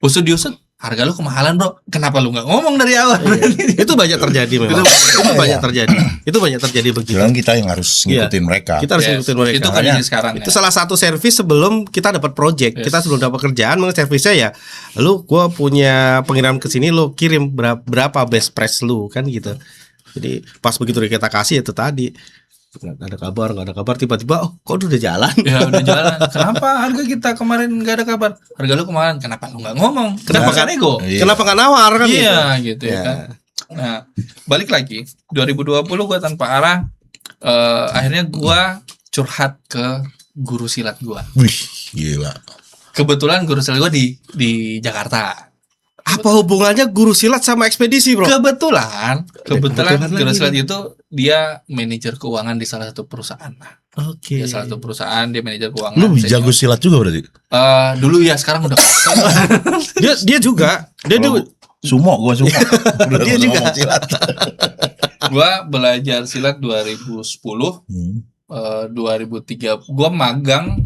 Usut diusut, harga lu kemahalan bro. Kenapa lu nggak ngomong dari awal? Itu banyak terjadi memang. Itu banyak terjadi. Itu banyak terjadi begitu. Bilang kita yang harus ngikutin mereka. Kita harus Yes, ngikutin mereka. itu kondisi sekarang. Itu Ya. salah satu servis sebelum kita dapat project. Yes. Kita sebelum dapat kerjaan, servisnya ya, lu gua punya pengiriman ke sini, lu kirim berapa best price lu kan gitu. Jadi pas begitu kita kasih itu tadi nggak ada kabar, tiba-tiba kok udah jalan. Ya udah jalan. Kenapa harga kita kemarin nggak ada kabar? Harga lu kemarin kenapa lu nggak ngomong? Kenapa kan nego? Iya. Kenapa nggak nawar kan? Iya gitu ya Ya. kan. Nah balik lagi 2020 gua tanpa arah. Akhirnya gua curhat ke guru silat gua. Wih, gila. Kebetulan guru silat gua di Jakarta. Apa hubungannya guru silat sama ekspedisi, Bro? Kebetulan Kebetulan guru lagi silat nih. itu dia manajer keuangan di salah satu perusahaan. Oke. Dia salah satu perusahaan, dia manajer keuangan. Lu senior. jago silat juga berarti? Dulu ya, sekarang udah Dia juga, dia Oh, juga gua sumo. Dia juga. Silat. gua belajar silat 2010, 2003 gua magang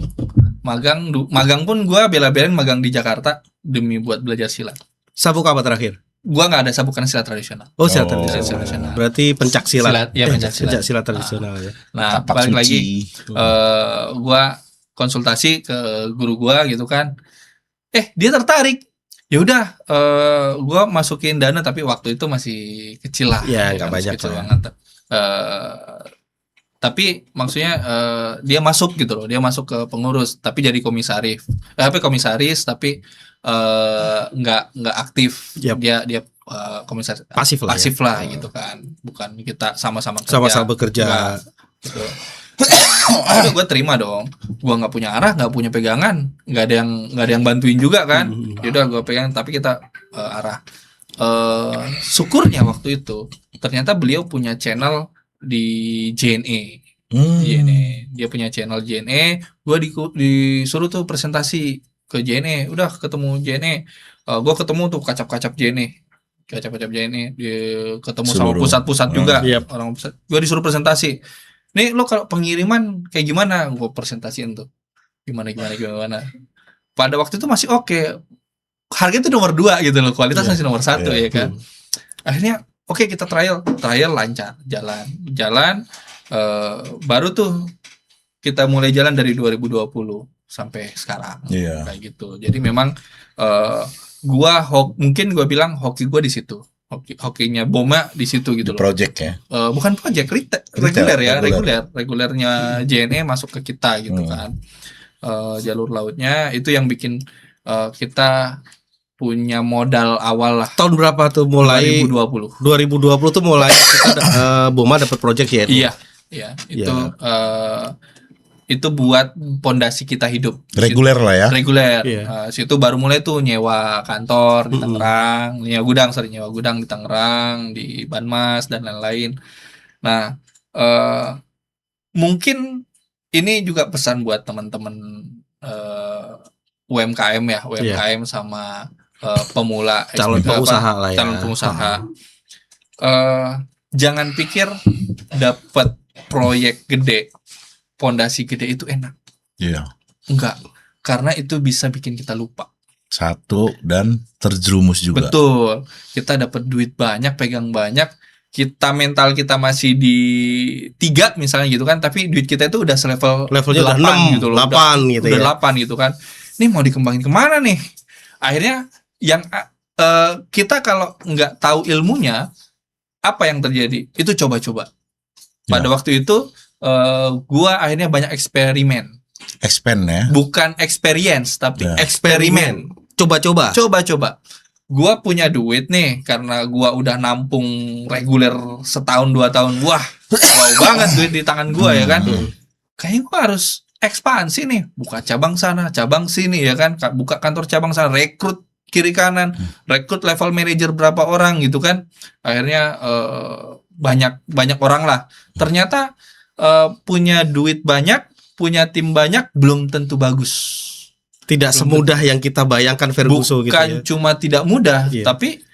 pun gua bela-belain magang di Jakarta demi buat belajar silat. sabuk apa terakhir? Gua nggak ada sabukan silat tradisional. Oh, silat Oh. tradisional. Berarti pencak silat. Silat, ya, pencak silat. Pencak silat tradisional ya. Nah, Tapak balik suci. lagi gua konsultasi ke guru gua gitu kan. Dia tertarik. Ya udah, gua masukin dana tapi waktu itu masih kecil lah. Ya, kan, nggak masih banyak kecil lah. banget. Tapi maksudnya dia masuk gitu loh, dia masuk ke pengurus tapi jadi komisaris. Komisaris tapi nggak aktif. Yap. Dia komisaris Pasif lah ya. pasif lah gitu kan. Bukan kita sama-sama kerja. Sama-sama bekerja. Nggak, gitu. Udah gue terima dong. Gue nggak punya arah, nggak punya pegangan, nggak ada yang bantuin juga kan. Yaudah gue pegang, tapi kita arah. Syukurnya waktu itu ternyata beliau punya channel di JNE. JNE. Dia punya channel JNE. Gue disuruh tuh presentasi ke JNE. Udah ketemu JNE. Gue ketemu tuh kacap-kacap JNE. Kacap-kacap JNE. Dia ketemu sama Seluruh. pusat-pusat juga. Yap. Orang pusat. Gue disuruh presentasi. Nih lo kalau pengiriman kayak gimana? Gue presentasiin tuh. Gimana. Pada waktu itu masih oke. Harga itu nomor 2 gitu loh. Kualitas masih nomor 1 ya kan. Akhirnya oke, kita trial lancar, jalan. Baru tuh kita mulai jalan dari 2020 sampai sekarang. Iya. Kayak gitu. Jadi memang mungkin gua bilang hoki gua di situ. Hokinya Boma di situ gitu loh. Project ya. Bukan project, regulernya JNE masuk ke kita gitu kan. Jalur lautnya itu yang bikin kita punya modal awal lah. Tahun berapa tuh mulai? 2020. 2020 tuh mulai kita Boma dapat project ya. Iya, itu buat pondasi kita hidup. Reguler lah ya. Reguler. Iya. Situ baru mulai tuh nyewa kantor di Tangerang, nyewa gudang di Tangerang, di Banmas dan lain-lain. Nah, mungkin ini juga pesan buat teman-teman UMKM ya, UMKM sama pemula, Calon pengusaha lah ya. calon pengusaha. Jangan pikir dapat proyek gede, pondasi gede itu enak. Iya. Enggak, karena itu bisa bikin kita lupa. Satu dan terjerumus juga. Betul. Kita dapat duit banyak, pegang banyak, kita mental kita masih di 3 misalnya gitu kan, tapi duit kita itu udah Levelnya udah 8 6, gitu loh, 8 gitu udah ya. 8 gitu kan. Ini mau dikembangin kemana nih? Akhirnya yang kita kalau nggak tahu ilmunya, apa yang terjadi? Itu coba-coba. Pada waktu itu gua akhirnya banyak eksperimen. Expand ya. Bukan experience tapi Ya. eksperimen. Coba-coba. Coba-coba. Gua punya duit nih karena gua udah nampung reguler setahun 2 tahun. Wah, wow banget duit di tangan gua ya kan. Kayaknya gua harus ekspansi nih, buka cabang sana, cabang sini ya kan. Buka kantor cabang sana, rekrut kiri kanan, rekrut level manager berapa orang gitu kan. Akhirnya banyak orang lah. Ternyata punya duit banyak, punya tim banyak belum tentu bagus. Tidak semudah yang kita bayangkan Ferguson gitu Bukan ya. cuma tidak mudah, Iya. tapi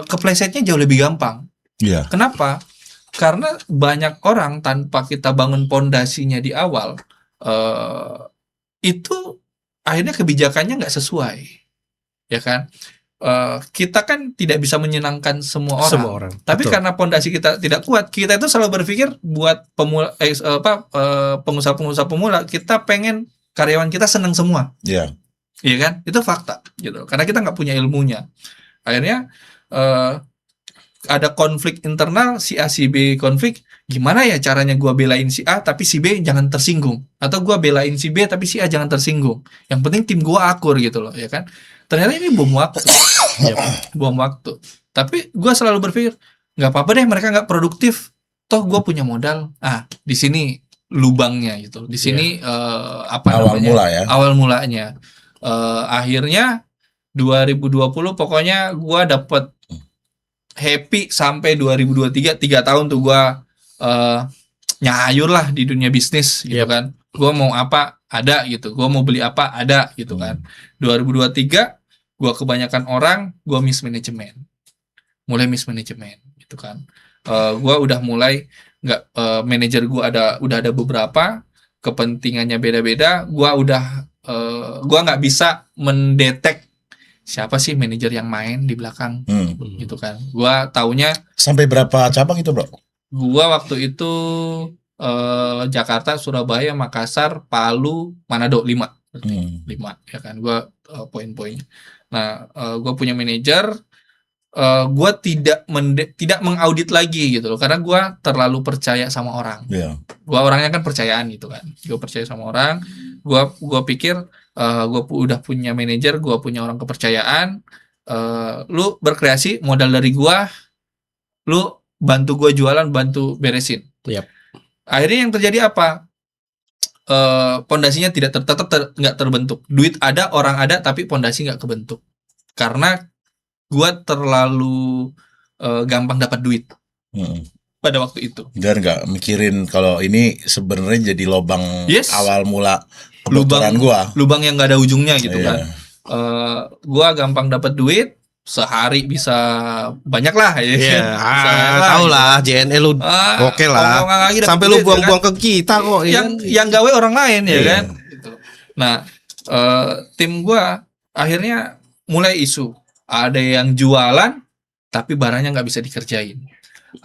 keplesetnya jauh lebih gampang. Iya. Kenapa? Karena banyak orang tanpa kita bangun pondasinya di awal, itu akhirnya kebijakannya nggak sesuai, ya kan? Kita kan tidak bisa menyenangkan semua orang. Semua orang. Tapi Betul. karena pondasi kita tidak kuat, kita itu selalu berpikir buat pengusaha-pengusaha pemula, kita pengen karyawan kita senang semua. Iya. Iya kan? Itu fakta gitu. Karena kita nggak punya ilmunya. Akhirnya ada konflik internal, si A si B konflik. Gimana ya caranya gua belain si A tapi si B jangan tersinggung, atau gua belain si B tapi si A jangan tersinggung. Yang penting tim gua akur gitu loh, ya kan? Ternyata ini bom waktu. Bom waktu. Tapi gua selalu berpikir nggak apa-apa deh mereka nggak produktif. Toh gua punya modal. Di sini lubangnya gitu. Di sini Awal mula ya. Awal mulanya. Akhirnya 2020 pokoknya gua dapet happy sampai 2023, 3 tahun tuh gua nyayur lah di dunia bisnis gitu kan. Gua mau apa ada gitu, gua mau beli apa ada gitu kan. 2023 gua kebanyakan orang gua mismanagement, mulai mismanagement gitu kan. Gua udah mulai nggak, manajer gua udah ada beberapa, kepentingannya beda-beda. Gua nggak bisa mendetek siapa sih manajer yang main di belakang gitu kan. Gua taunya Sampai berapa cabang itu, Bro? gua waktu itu Jakarta, Surabaya, Makassar, Palu, Manado 5 ya kan. Gua poin-poinnya. Nah, gua punya manajer, gua tidak mengaudit lagi gitu loh, karena gua terlalu percaya sama orang. Iya. Gua orangnya kan percayaan gitu kan. Gua percaya sama orang. Gua pikir gua udah punya manajer, gua punya orang kepercayaan. Lu berkreasi, modal dari gua, lu bantu gua jualan, bantu beresin. Yap. Akhirnya yang terjadi apa? Pondasinya tetap nggak terbentuk. Duit ada, orang ada, tapi pondasi nggak kebentuk. Karena gua terlalu gampang dapat duit pada waktu itu. Dan nggak mikirin kalau ini sebenarnya jadi lubang awal mula kedokteran gua. Lubang yang nggak ada ujungnya gitu Iya. kan. Gua gampang dapat duit, sehari bisa banyak lah ya. Iya, Bisa tahu gitu. lah JNE lu oke lah. ngomong lagi dapet Sampai duit, lu ya buang-buang kan? ke kita kok. Yang gawe orang lain ya Iya. kan. Gitu. Nah, tim gua akhirnya mulai isu. Ada yang jualan tapi barangnya nggak bisa dikerjain.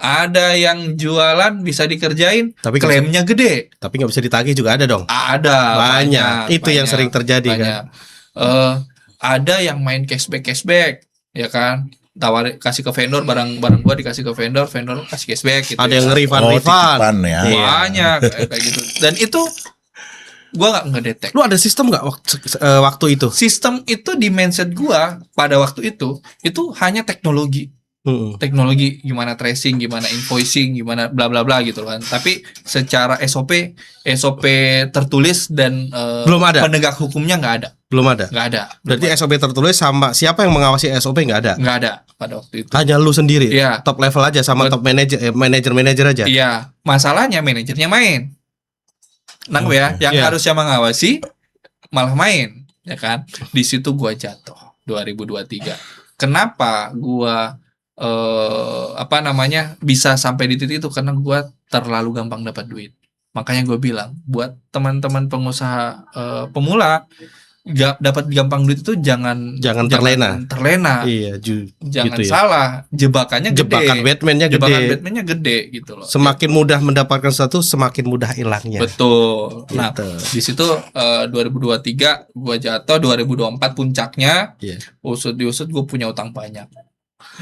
Ada yang jualan bisa dikerjain, Tapi klaimnya gede. tapi nggak bisa ditagih juga ada dong. Ada Banyak. Itu yang sering terjadi kan. banyak. Ada yang main cashback ya kan, kasih ke vendor, barang gua dikasih ke vendor kasih cashback gitu. Ada yang ya. Oh, nge-refund. titipan ya. Iya. Banyak kayak gitu. Dan itu gua nggak ngedetek. Lu ada sistem nggak waktu itu? Sistem itu di mindset gua pada waktu itu hanya teknologi. Teknologi gimana tracing, gimana invoicing, gimana bla bla bla gitu kan. Tapi secara SOP tertulis dan Belum ada. penegak hukumnya nggak ada. Belum ada. Nggak ada. Berarti SOP tertulis sama siapa yang mengawasi SOP nggak ada. Nggak ada pada waktu itu. Hanya lu sendiri. Iya. Top level aja sama top manajer aja. Iya, masalahnya manajernya main. Nangkep ya, yang Iya. harusnya mengawasi malah main, ya kan? Di situ gua jatuh 2023. Kenapa gua bisa sampai di titik itu? Karena gua terlalu gampang dapat duit. Makanya gue bilang buat teman-teman pengusaha pemula, dapat gampang duit itu jangan terlena. Iya, Jangan gitu ya. salah, jebakannya gede. Jebakan Batman-nya gede gitu loh. Semakin mudah mendapatkan sesuatu, semakin mudah hilangnya. Betul. Nah, Gitu. di situ 2023 gua jatuh, 2024 puncaknya. Iya. Usut gue punya utang banyak.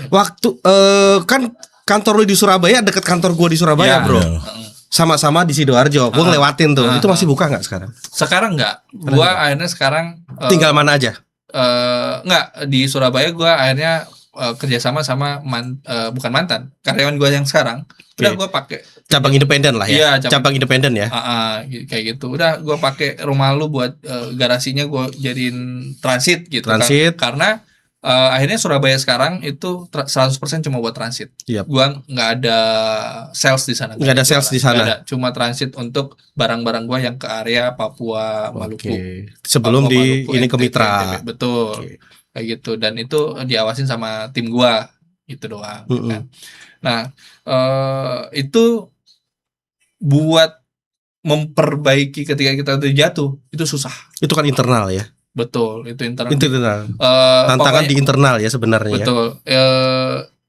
Waktu kan kantor lu di Surabaya deket kantor gua di Surabaya, Ya. Bro. Heeh. Sama-sama di Sidoarjo. Gua ngelewatin tuh. Itu masih buka nggak sekarang? Sekarang enggak. Gua akhirnya sekarang Tinggal mana aja? enggak di Surabaya gua akhirnya kerjasama sama bukan mantan, karyawan gua yang sekarang. Udah Oke. gua pakai Cabang independen lah ya. Iya, cabang independen ya. kayak gitu. Udah gua pakai rumah lu buat garasinya gua jadiin transit gitu Transit. kan. Karena akhirnya Surabaya sekarang itu 100% cuma buat transit. Yap. Gua nggak ada sales di sana. Nggak ada sales di sana. Nggak ada. Cuma transit untuk barang-barang gua yang ke area Papua, Maluku. Oke. Sebelum Papua, di Maluku, ini ke NTB, mitra. betul. Oke. Kayak gitu, dan itu diawasin sama tim gua gitu doang. Kan. Nah, itu buat memperbaiki ketika kita udah jatuh itu susah. Itu kan internal ya. Betul, itu internal. Internal. Tantangan Pokoknya- di internal ya sebenarnya. Betul.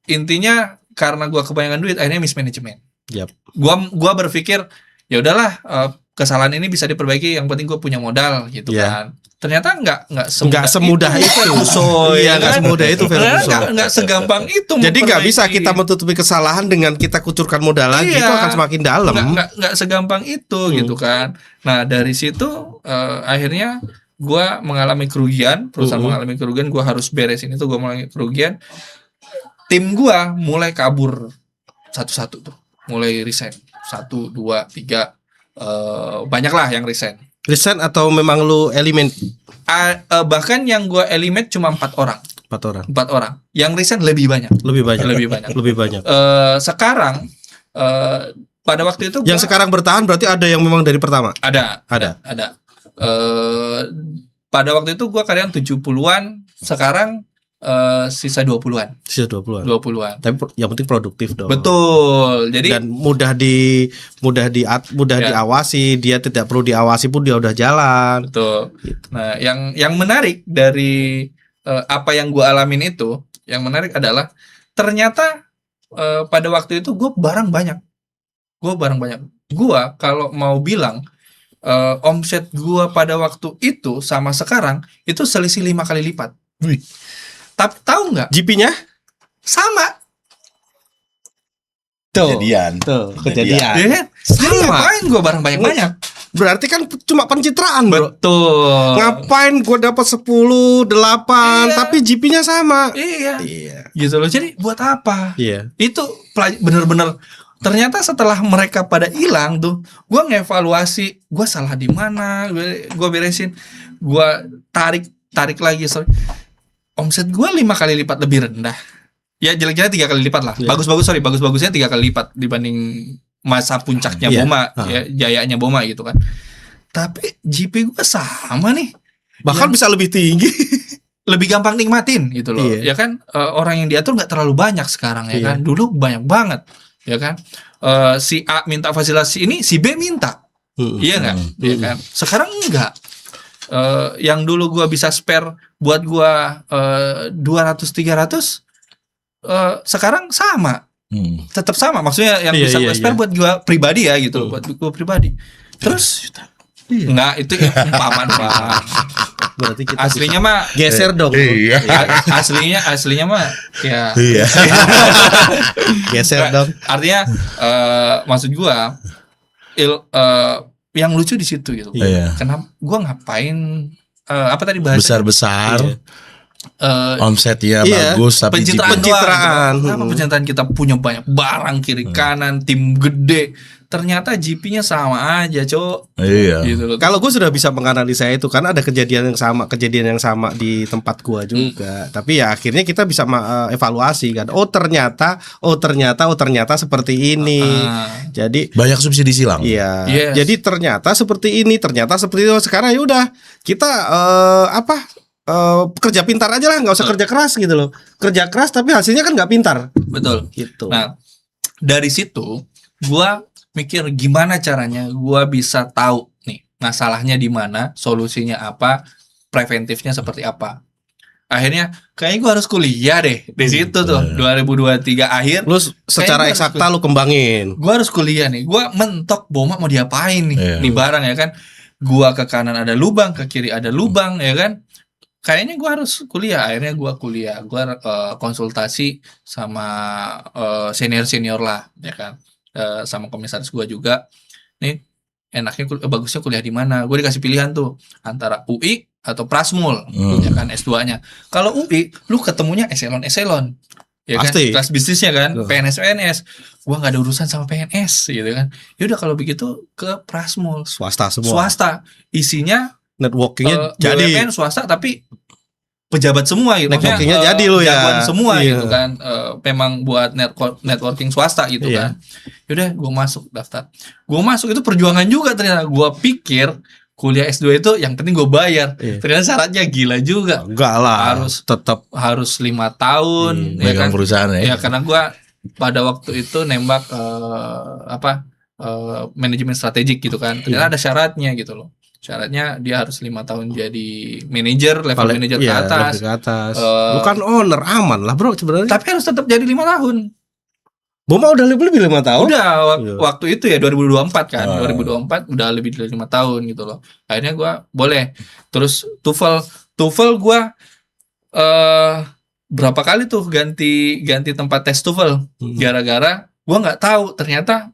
Intinya karena gua kebanyakan duit akhirnya mismanagement. Yap. Gua berpikir ya udahlah, kesalahan ini bisa diperbaiki, yang penting gua punya modal gitu Iya. kan. Ternyata nggak Nggak semudah itu. Ferguson, Iya, nggak kan? semudah itu Ferguson. Nggak segampang itu. Jadi nggak bisa memperbaiki. kita menutupi kesalahan dengan kita kucurkan modal lagi. Iya. Itu akan semakin dalam. Nggak segampang itu gitu kan. Nah dari situ akhirnya gua mengalami kerugian, perusahaan mengalami kerugian, gua harus beresin itu, gua mengalami kerugian. Tim gua mulai kabur satu-satu tuh, mulai resign 1, 2, 3, banyak lah yang resign. Resign atau memang lu elemen Bahkan yang gua eliminate cuma 4 orang. 4 orang. Yang resign lebih banyak. Lebih banyak. Lebih banyak. Sekarang pada waktu itu Yang sekarang bertahan berarti ada yang memang dari pertama. ada. Pada waktu itu gua karyawan 70-an, sekarang sisa 20-an. Sisa 20-an. 20-an. Tapi yang penting produktif dong. Betul. Jadi Dan mudah diawasi, dia tidak perlu diawasi pun dia udah jalan. betul. Nah, yang menarik dari apa yang gua alamin itu, yang menarik adalah ternyata pada waktu itu gue barang banyak. Gua kalau mau bilang omset gua pada waktu itu sama sekarang itu selisih 5 kali lipat. Wih. Tapi tahu nggak? GP-nya? Sama. Kejadian. Kejadian. Ya kan? Jadi ngapain gua barang banyak-banyak? Berarti kan cuma pencitraan, Bro. Betul. Ngapain gue dapat 10, 8, Iya. tapi GP-nya sama. Iya. Iya. Gitu loh. Jadi buat apa? Iya. Itu bener-bener ternyata setelah mereka pada hilang tuh, gue ngevaluasi gue salah di mana, gue beresin, gue tarik lagi, omset gue 5 kali lipat lebih rendah, ya jelek-jeleknya 3 kali lipat lah, Iya. bagusnya 3 kali lipat dibanding masa puncaknya Iya. Boma, ya, jayanya Boma gitu kan. Tapi GP gue sama nih, Bahkan bisa lebih tinggi. lebih gampang nikmatin gitu loh. Iya. Ya kan, orang yang diatur nggak terlalu banyak sekarang ya Iya. kan. Dulu banyak banget ya kan. Si A minta fasilitas ini, si B minta. Iya nggak? Iya kan. Sekarang enggak. Yang dulu gua bisa spare buat gua 200-300, sekarang sama. Tetap sama. Maksudnya yang Iya, bisa iya, gua spare iya. buat gua pribadi ya gitu loh, buat gua pribadi. Terus enggak, itu umpamaan Bang. Berarti kita Aslinya mah geser dong. Bro. Iya. aslinya mah ya Iya. Geser dong. artinya maksud gua yang lucu di situ gitu. Iya. Kenapa gua ngapain apa tadi bahasa Besar-besar. Iya. Omsetnya Iya. bagus tapi pencitraan Pencitraan. doang, gitu. Kenapa pencitraan kita punya banyak barang kiri kanan, tim gede, ternyata GP-nya sama aja, Cok. Iya. Gitu loh. Kalau gue sudah bisa menganalisa itu karena ada kejadian yang sama di tempat gua juga. Tapi ya akhirnya kita bisa evaluasi kan. Oh ternyata seperti ini. Jadi Banyak subsidi silang. iya. Yes. Jadi ternyata seperti ini, ternyata seperti itu. Sekarang ya udah kita kerja pintar aja lah, nggak usah kerja keras gitu loh. Kerja keras tapi hasilnya kan nggak pintar. Betul. Gitu. Nah, dari situ gua mikir gimana caranya gua bisa tahu nih masalahnya di mana, solusinya apa, preventifnya seperti apa. Akhirnya kayaknya gue harus kuliah deh di situ tuh 2023 akhir. Lu secara Kayaknya eksakta lu kembangin. Gue harus kuliah nih. Gue mentok Boma mau diapain nih? Nih barang ya kan. Gua ke kanan ada lubang, ke kiri ada lubang ya kan. Kayaknya gue harus kuliah. Akhirnya gue kuliah. Gue konsultasi sama senior lah ya kan. Sama komisaris gue juga. Nih enaknya bagusnya kuliah di mana? Gue dikasih pilihan tuh antara UI atau Prasmul, ya kan S2-nya. Kalau UI, lu ketemunya eselon, ya Pasti. kan? Kelas bisnisnya kan, PNS. Gua nggak ada urusan sama PNS, gitu kan. Yaudah kalau begitu ke Prasmul, Swasta semua. swasta, isinya Networkingnya BUMN jadi. swasta tapi pejabat semua gitu. Networkingnya jadi lu ya. Jagoan semua Iya. gitu kan. Memang buat networking swasta gitu Iya. kan. Yaudah gue masuk daftar. Gue masuk itu perjuangan juga ternyata. Gue pikir kuliah S2 itu yang penting gue bayar. Iya. Ternyata syaratnya gila juga. Enggak lah. Harus 5 tahun ya Megang kan. perusahaan Ya karena gue pada waktu itu nembak manajemen strategik gitu kan. Ternyata ada syaratnya gitu loh. Syaratnya dia harus 5 tahun jadi manajer, level manajer ke atas. Ke atas. Lu kan owner, aman lah bro sebenarnya. Tapi harus tetap jadi 5 tahun. Boma udah lebih 5 tahun. Udah Iya. waktu itu ya 2024 kan. 2024 udah lebih dari 5 tahun gitu loh. Akhirnya gua boleh. Terus TOEFL gua berapa kali tuh ganti tempat tes TOEFL gara-gara gua nggak tahu ternyata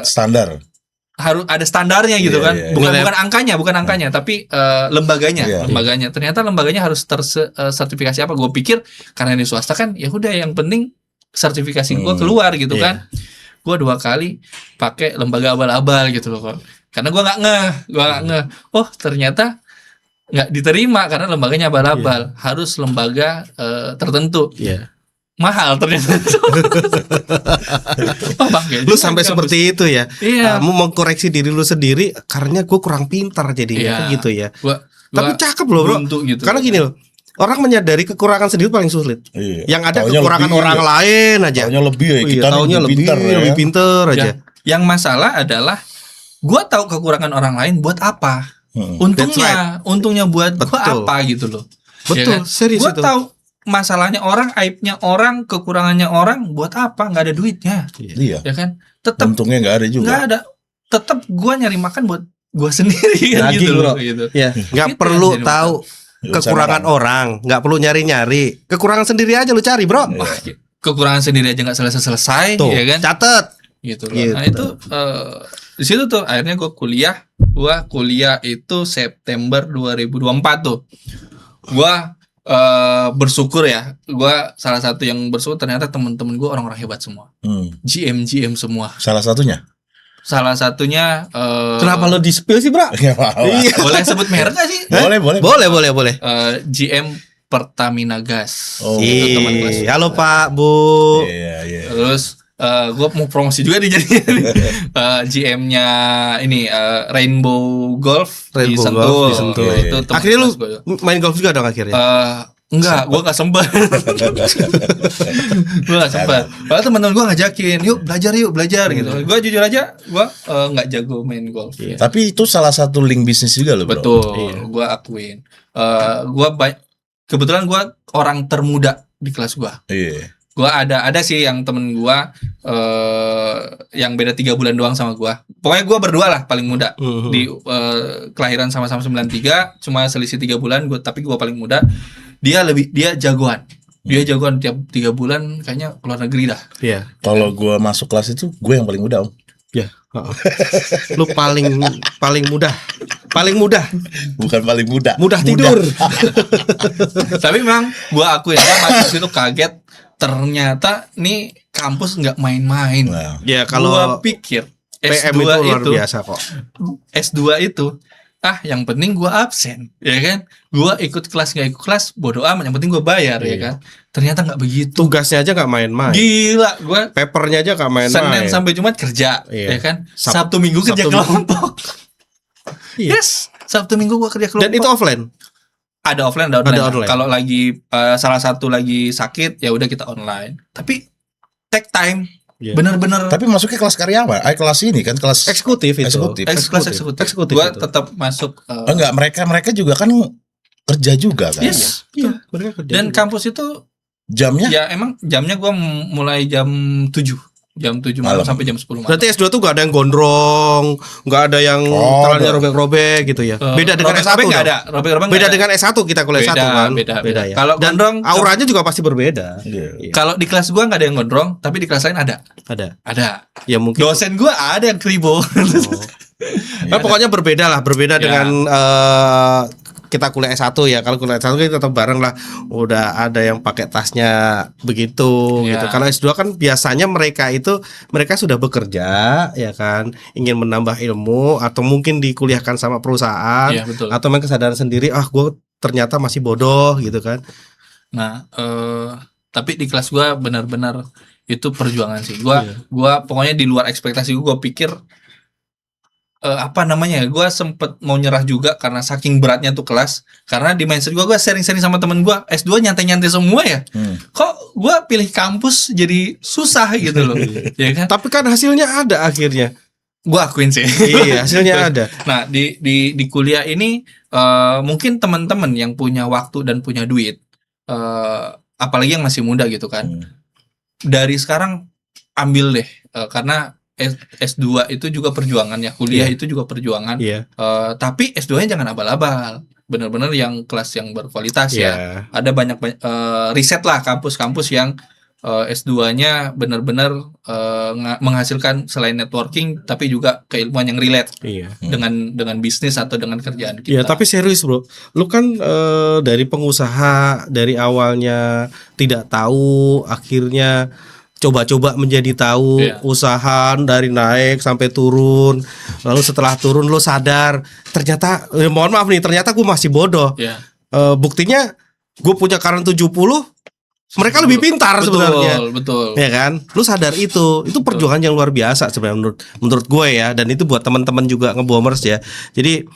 standar. harus ada standarnya gitu Iya, kan. iya, Bukan angkanya, tapi lembaganya. Iya. Lembaganya. Ternyata lembaganya harus sertifikasi apa? Gue pikir karena ini swasta kan ya udah yang penting sertifikasi gue keluar gitu kan. Gue 2 kali pakai lembaga abal-abal gitu loh. Karena gue nggak ngeh. Oh ternyata nggak diterima karena lembaganya abal-abal. Harus lembaga tertentu. Iya. Mahal ternyata. Oh, Bang, Lu sampai seperti itu ya. Iya. Kamu mengkoreksi diri lu sendiri karena gue kurang pintar jadinya Iya. gitu ya. Gua Tapi cakep loh bro. buntu gitu. Karena gini loh. Orang menyadari kekurangan sendiri paling sulit. Iya. Yang ada Taunya kekurangan lebih, orang ya. lain aja. Taunya lebih ya. Iya, Kita taunya lebih pintar ya. lebih pinter aja. Yang masalah adalah gua tahu kekurangan orang lain buat apa? Untungnya buat gua Betul. apa gitu loh. Betul, serius Gua itu. tahu masalahnya orang, aibnya orang, kekurangannya orang buat apa? Nggak ada duitnya. Iya. Ya kan? Tetap Untungnya nggak ada juga. nggak ada. Tetap gua nyari makan buat gua sendiri kan Daging, gitu loh bro. gitu. Ya, nggak Itu perlu yang jadi tahu kekurangan orang, nggak perlu nyari-nyari. Kekurangan sendiri aja lu cari, bro. Wah, kekurangan sendiri aja nggak selesai-selesai, Tuh, ya kan? catet. Gitu loh. Gitu. Nah itu di situ tuh akhirnya gue kuliah itu September 2024 tuh. Gue bersyukur ya, gue salah satu yang bersyukur ternyata temen-temen gue orang-orang hebat semua, GM semua. Salah satunya. Salah satunya Kenapa lo di-spill sih, bro? Nggak apa-apa. Iya. boleh sebut merek gak sih? Boleh. GM Pertamina Gas. Oh. Itu teman kelas. Halo Pak, Bu. Iya. Terus gue mau promosi juga nih jadi GM-nya ini Rainbow Golf di Rainbow Sentul. Golf di Sentul. Itu teman Akhirnya lu kelas gua. main golf juga dong akhirnya? Enggak, gue gak sempat. Gue gak sempat. Padahal teman-teman gue ngajakin, yuk belajar gitu. Gue jujur aja, gue nggak jago main golf. Ya. Tapi itu salah satu link bisnis juga loh, bro. Betul, Iya. gue akuin. Kebetulan gue orang termuda di kelas gue. Iya. Gue ada sih yang temen gue yang beda 3 bulan doang sama gue. Pokoknya gue berdua lah paling muda. Di kelahiran sama-sama 93, cuma selisih 3 bulan. Tapi gue paling muda. Dia jagoan. Dia jagoan tiap 3 bulan kayaknya keluar negeri dah. Iya. Kalau gua masuk kelas itu gue yang paling muda, Om. Ya. Lu paling mudah. Paling mudah. Bukan paling muda. Mudah tidur. Tapi memang gue akuin ya masuk situ kaget. Ternyata nih kampus nggak main-main. Nah, Ya Kalau kalau pikir PM S2 itu luar itu biasa kok. S2 itu yang penting gue absen, ya kan? Gue ikut kelas nggak ikut kelas bodo amat, yang penting gue bayar, ya kan? Ternyata nggak begitu. Tugasnya aja nggak main-main. Gila, gue Papernya aja nggak main-main. Senin sampai Jumat kerja, Iya. ya kan? Sabtu Sabtu Minggu kerja Minggu. kelompok. Iya. Yes, Sabtu Minggu gue kerja kelompok. Dan itu offline. Ada offline, ada online. Ada online. Kalau lagi salah satu lagi sakit, ya udah kita online. Tapi take time, Iya. bener-bener. tapi masuknya kelas karyawan. Kelas ini kan kelas Eksekutif itu. Eksekutif. Kelas eksekutif. Eksekutif Gue itu. tetap masuk. enggak, mereka juga kan kerja juga kan. Yes, Iya, mereka kerja. dan juga. kampus itu Jamnya ya emang jamnya gua mulai jam 7 malam Malam. sampai jam 10 malam. Berarti S2 tuh gak ada yang gondrong, gak ada yang Oh, tangannya ada. robek-robek gitu ya. Beda dengan S1 nggak dong. ada. Robek-robek Beda nggak ada. dengan S1 kita kuliah Beda, S1 kan. beda. ya. Kalau Dan gondrong, auranya juga pasti berbeda. Iya. Iya. Kalau di kelas gua nggak ada yang gondrong, tapi di kelas lain ada. Ada. Ada. Ya mungkin. Dosen gua ada yang kribo. Nah, pokoknya berbeda lah, berbeda Ya. dengan kita kuliah S1 ya. Kalau kuliah S1 kita tetap bareng lah. Udah ada yang pakai tasnya begitu Ya. gitu. Kalau S2 kan biasanya mereka sudah bekerja ya kan, ingin menambah ilmu atau mungkin dikuliahkan sama perusahaan Iya, betul. atau memang kesadaran sendiri, gue ternyata masih bodoh gitu kan. Nah, tapi di kelas gua benar-benar itu perjuangan sih. Gua Iya. gua pokoknya di luar ekspektasi gua pikir apa namanya ya, gue sempet mau nyerah juga karena saking beratnya tuh kelas. Karena di mindset gue sharing-sharing sama temen gue S2 nyantai-nyantai semua ya. Kok gue pilih kampus jadi susah gitu loh. Ya kan? Tapi kan hasilnya ada akhirnya. Gue akuin sih. Iya, hasilnya ada. Nah di kuliah ini mungkin teman-teman yang punya waktu dan punya duit, apalagi yang masih muda gitu kan, dari sekarang ambil deh, karena S2 itu juga perjuangan ya, kuliah itu juga perjuangan. Iya. Tapi S2-nya jangan abal-abal, benar-benar yang kelas yang berkualitas ya. Ada banyak riset lah kampus-kampus yang S2-nya benar-benar menghasilkan selain networking tapi juga keilmuan yang relate dengan bisnis atau dengan kerjaan kita. Iya, tapi serius bro, lu kan dari pengusaha dari awalnya tidak tahu, akhirnya coba-coba menjadi tahu, usaha dari naik sampai turun, lalu setelah turun lu sadar ternyata mohon maaf nih, ternyata gue masih bodoh. Buktinya gue punya current 70, mereka lebih pintar sebenarnya. Betul. Ya kan? Lu sadar itu perjuangan yang luar biasa sebenarnya menurut gue ya, dan itu buat teman-teman juga ngebomers ya. Jadi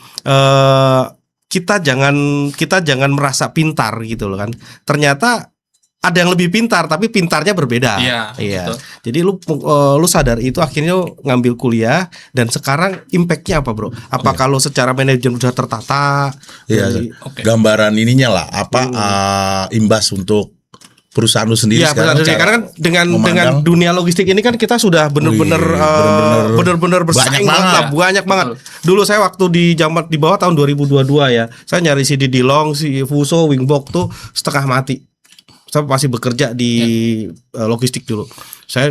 kita jangan merasa pintar gitu loh kan. Ternyata ada yang lebih pintar tapi pintarnya berbeda. Iya. Jadi lu sadar itu, akhirnya lu ngambil kuliah, dan sekarang impactnya apa bro? Apa kalau secara manajemen udah tertata? Iya. Gambaran ininya lah apa imbas untuk perusahaan lu sendiri sekarang. Karena kan dengan dunia logistik ini kan kita sudah benar-benar bersaing banyak banget. Dulu saya waktu di bawah tahun 2022 ya, saya nyari si Didilong, si Fuso, Wingbok tuh setengah mati. Saya masih bekerja di logistik dulu. Saya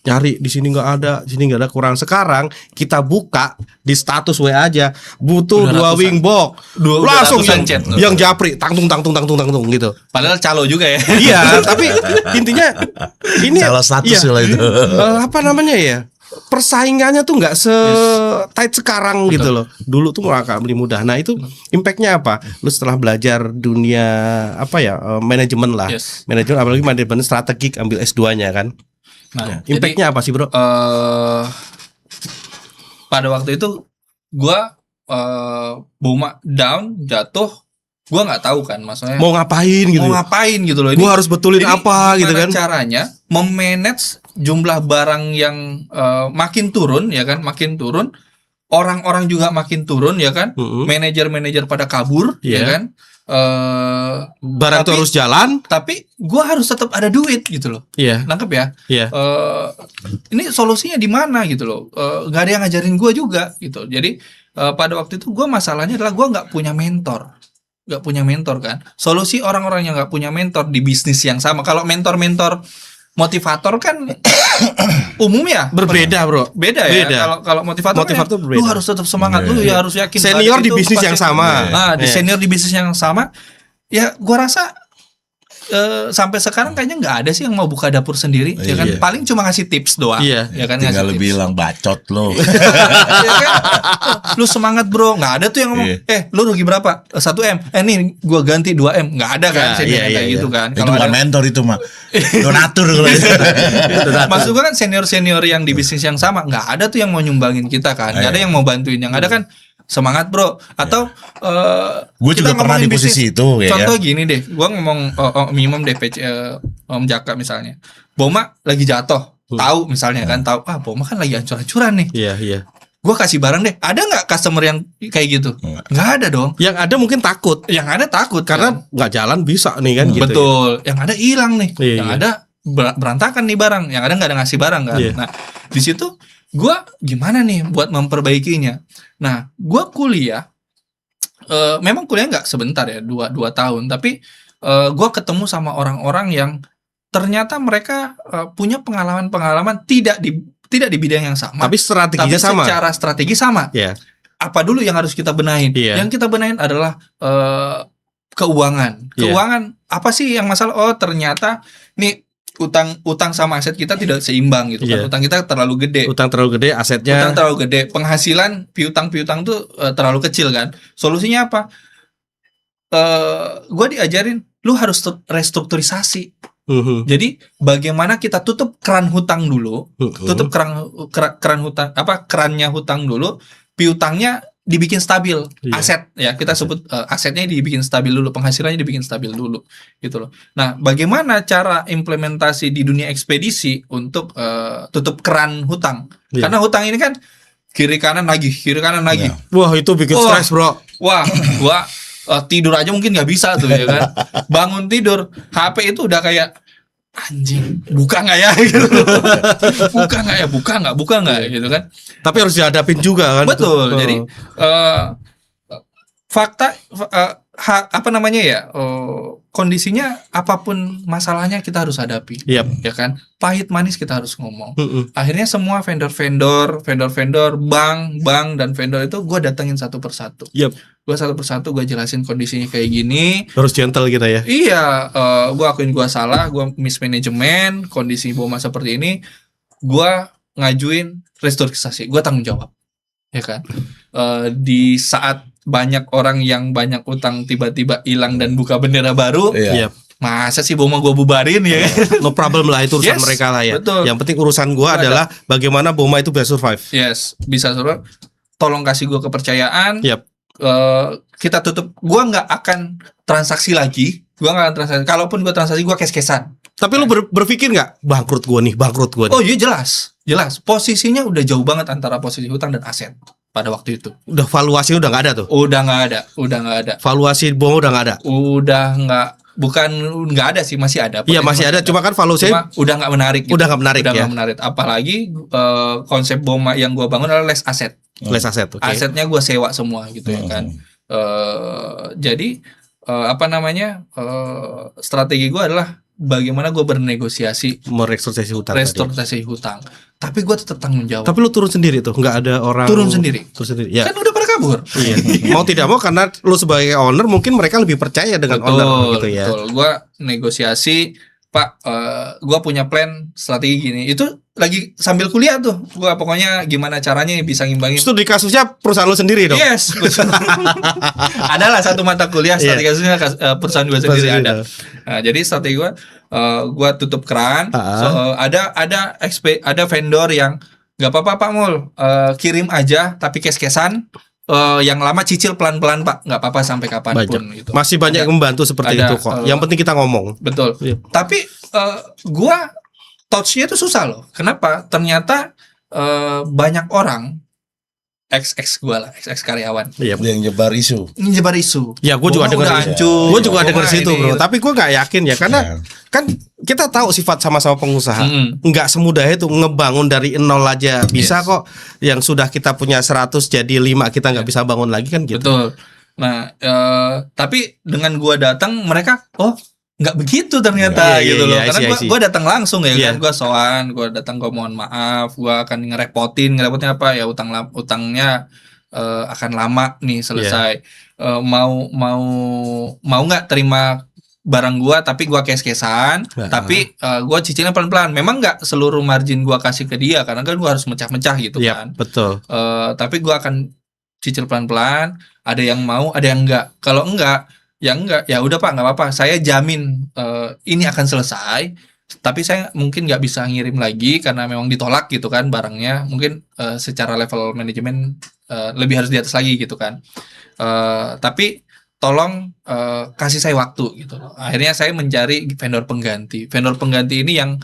nyari di sini nggak ada, kurang. Sekarang kita buka di status WA aja, butuh 2 Wingbok, langsung yang japri, tangtung gitu. Padahal calo juga ya. Iya, tapi intinya ini salah status lah itu. Apa namanya ya? Persaingannya tuh nggak tight sekarang gitu loh. Dulu tuh agak lebih mudah. Nah itu impactnya apa? Lu setelah belajar dunia manajemen lah, manajemen, apalagi manajemen strategik, ambil S2-nya kan. Nah, impactnya apa sih bro? Pada waktu itu gua boma down, jatuh. Gua nggak tahu kan, maksudnya mau ngapain gitu loh. Gua harus betulin apa gitu kan. Caranya memanage jumlah barang yang makin turun ya kan, orang-orang juga makin turun ya kan, manajer-manajer pada kabur ya kan, barang itu harus jalan, tapi gua harus tetap ada duit gitu loh. Nangkep ya? Ini solusinya di mana gitu loh? Nggak ada yang ngajarin gua juga gitu. Jadi pada waktu itu gua masalahnya adalah gua nggak punya mentor kan. Solusi orang-orang yang nggak punya mentor di bisnis yang sama. Kalau mentor-mentor motivator kan umumnya berbeda bro. Beda ya. Kalau motivator kan, lu harus tetap semangat, lu ya harus yakin. Senior di bisnis yang sama. Nah, di senior di bisnis yang sama, ya gua rasa sampai sekarang kayaknya nggak ada sih yang mau buka dapur sendiri, ya kan. Paling cuma ngasih tips doang, ya kan. Tinggal lu bilang bacot lo. Ya kan? Lu semangat bro, nggak ada tuh yang ngomong, lu rugi berapa? 1M, nih gua ganti 2M, nggak ada kan, kayak gitu kan. Itu bukan mentor itu mah, donatur kalau itu. Maksud gua kan senior yang di bisnis yang sama, nggak ada tuh yang mau nyumbangin kita kan, nggak ada yang mau bantuin, yang ada kan semangat bro, atau gue juga pernah di posisi itu ya. Contoh gini deh, gue ngomong minimum DPC Om Jaka misalnya, Boma lagi jatuh, tahu misalnya kan, tahu Boma kan lagi hancur-hancuran nih. gue kasih barang deh. Ada nggak customer yang kayak gitu? Nggak ada dong. Yang ada mungkin takut Yang ada takut karena kan? nggak jalan bisa nih kan gitu. Betul. Yang ada hilang nih. Iya, Yang iya. ada berantakan nih barang. Yang ada nggak ada ngasih barang kan. Iya. Nah di situ gue gimana nih buat memperbaikinya. Nah gue kuliah. Memang kuliah nggak sebentar ya, 2 tahun. Tapi gue ketemu sama orang-orang yang ternyata mereka punya pengalaman-pengalaman tidak di bidang yang sama. Tapi strateginya sama. Secara strategi sama. Iya. Apa dulu yang harus kita benahin? Iya. Yang kita benahin adalah keuangan. Iya. Keuangan apa sih yang masalah? Oh ternyata nih utang sama aset kita tidak seimbang gitu kan. Iya. Utang kita terlalu gede. Utang terlalu gede, asetnya Utang terlalu gede, penghasilan piutang tuh terlalu kecil kan. Solusinya apa? Gue diajarin lu harus restrukturisasi. Jadi bagaimana kita tutup keran hutang dulu, tutup keran hutang kerannya hutang dulu, piutangnya dibikin stabil, Iya. aset ya kita sebut asetnya dibikin stabil dulu, penghasilannya dibikin stabil dulu gitu loh. Nah, bagaimana cara implementasi di dunia ekspedisi untuk tutup keran hutang? Iya. Karena hutang ini kan kiri kanan nagih. Iya. Wah itu bikin Wah. stres bro. Wah, gua tidur aja mungkin nggak bisa tuh ya kan. Bangun tidur, HP itu udah kayak anjing, buka nggak ya gitu. buka nggak gitu kan. Tapi harus dihadapin juga kan. Betul. Tuh. Jadi fakta apa namanya ya? Kondisinya apapun masalahnya kita harus hadapi. Yap. Ya kan? Pahit manis kita harus ngomong. Mm-mm. Akhirnya semua vendor, bank dan vendor itu gue datengin satu persatu. Yap. Gue satu persatu gue jelasin kondisinya kayak gini. Harus gentle kita ya. Iya, gue akuin gue salah, gue mismanagement, kondisi Boma seperti ini, gue ngajuin restrukturisasi, gue tanggung jawab, ya kan? Di saat banyak orang yang banyak utang tiba-tiba hilang dan buka bendera baru, Iya. Yap. masa sih Boma gue bubarin ya? No problem lah itu urusan Yes, mereka lah ya. betul. Yang penting urusan gua Ada. adalah bagaimana Boma itu bisa survive. Yes, bisa suruh. Tolong kasih gue kepercayaan. Yap. Kita tutup. Gue nggak akan transaksi lagi. Gue nggak akan transaksi. Kalaupun gue transaksi, gue cash-cashan. Tapi lu berpikir nggak bangkrut gua nih. Oh iya jelas. Posisinya udah jauh banget antara posisi hutang dan aset pada waktu itu. Udah valuasinya udah nggak ada tuh. Udah nggak ada. Valuasi Boma udah nggak ada. Udah nggak ada sih, masih ada. Iya masih ada. Cuma kan valuasinya Cuma udah nggak menarik. Gitu. udah nggak menarik Udah ya. nggak menarik. Apalagi konsep Boma yang gue bangun adalah less aset. Less aset. Oke. Asetnya gue sewa semua gitu ya kan. Jadi apa namanya strategi gue adalah bagaimana gue bernegosiasi Merestrukturisasi hutang. tadi. restrukturisasi hutang. Tapi gue tetap tanggung jawab. Tapi lu turun sendiri tuh, nggak ada orang Turun sendiri. Turun sendiri. Ya. Kan udah pada kabur. Iya. Mau tidak mau karena lu sebagai owner mungkin mereka lebih percaya dengan owner gitu ya. Betul. Gue negosiasi, Pak. Gue punya plan strategi gini. Itu lagi sambil kuliah tuh. Gue pokoknya gimana caranya bisa ngimbangin. Itu di kasusnya perusahaan lu sendiri dong. Yes. Adalah satu mata kuliah strategi kasusnya perusahaan gue sendiri Perusahaan ada. sendiri. Nah, jadi strategi gue tutup keran. Ah. So, ada vendor yang nggak apa-apa Pak Mul, kirim aja tapi cash-cashan. Yang lama cicil pelan-pelan Pak, nggak apa-apa sampai kapanpun gitu. Masih banyak yang membantu seperti ada, itu kok. Yang penting kita ngomong. Betul. Iya. Tapi gua touch-nya itu susah loh. Kenapa? Ternyata banyak orang ex gua lah, ex karyawan Iya. Yang nyebar isu. nyebar isu. Ya, gue juga Boma dengar udah itu. hancur. Gue juga Boma dengar situ ini. bro. Tapi gue nggak yakin ya karena Iya. kan kita tahu sifat sama-sama pengusaha. Mm-mm. Nggak semudah itu ngebangun dari nol aja bisa Yes. kok. Yang sudah kita punya 100 jadi 5 kita nggak bisa bangun lagi kan gitu. Betul. Nah, tapi dengan gua datang mereka nggak begitu ternyata Iya, gitu iya, loh. iya, Karena I see. gua datang langsung ya Iya. kan. Gua sowan, gua datang gua mohon maaf, gua akan ngerepotin apa ya utangnya akan lama nih selesai. Mau nggak terima barang gua tapi gua cash-cashan, Nah. tapi gua cicilnya pelan-pelan. Memang nggak seluruh margin gua kasih ke dia karena kan gua harus mecah-mecah gitu Iya, kan. betul. Tapi gua akan cicil pelan-pelan. Ada yang mau, ada yang enggak. Kalau enggak, ya udah Pak, nggak apa-apa. Saya jamin ini akan selesai. Tapi saya mungkin nggak bisa ngirim lagi karena memang ditolak gitu kan barangnya. Mungkin secara level manajemen lebih harus di atas lagi gitu kan. Tapi tolong kasih saya waktu gitu. Akhirnya saya mencari vendor pengganti. Vendor pengganti ini yang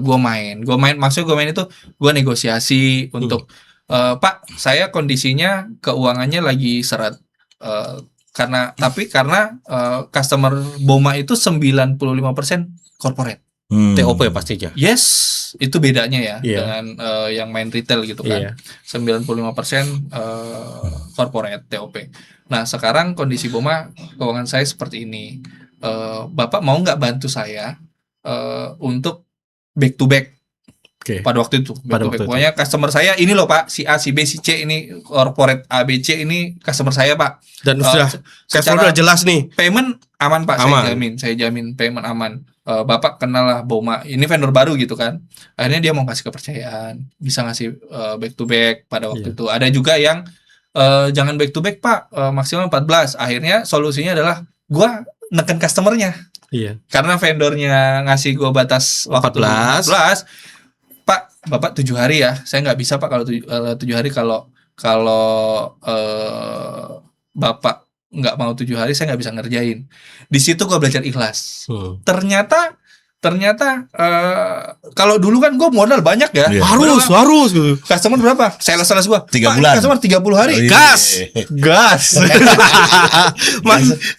gue main. Maksudnya gue main itu gue negosiasi untuk Pak, saya kondisinya keuangannya lagi seret. Karena customer Boma itu 95% corporate. TOP pastinya. Yes, itu bedanya ya Iya. dengan yang main retail gitu kan. Iya. 95% corporate TOP. Nah, sekarang kondisi Boma keuangan saya seperti ini. Bapak mau nggak bantu saya untuk back to back Oke. pada waktu itu? Back Pada to back. waktu itu. Pokoknya customer saya ini loh Pak, si A, si B, si C ini corporate ABC ini customer saya Pak. Dan sudah cash flow secara udah jelas nih. payment aman Pak, Aman. saya jamin payment aman. Bapak kenal lah Boma, ini vendor baru gitu kan. Akhirnya dia mau kasih kepercayaan, bisa ngasih back to back pada waktu itu. Ada juga yang jangan back to back Pak, maksimal 14. Akhirnya solusinya adalah gua neken customernya. Iya. Karena vendornya ngasih gua batas waktu 14. Pak, Bapak 7 hari ya. Saya nggak bisa Pak kalau 7 hari kalau Bapak nggak mau 7 hari saya nggak bisa ngerjain. Di situ gua belajar ikhlas. Ternyata kalau dulu kan gue modal banyak ya. Iya. Harus gitu. Customer berapa? Sales gua 3 Pak, bulan. Customer 30 hari. Oh, iya. Gas. Gas.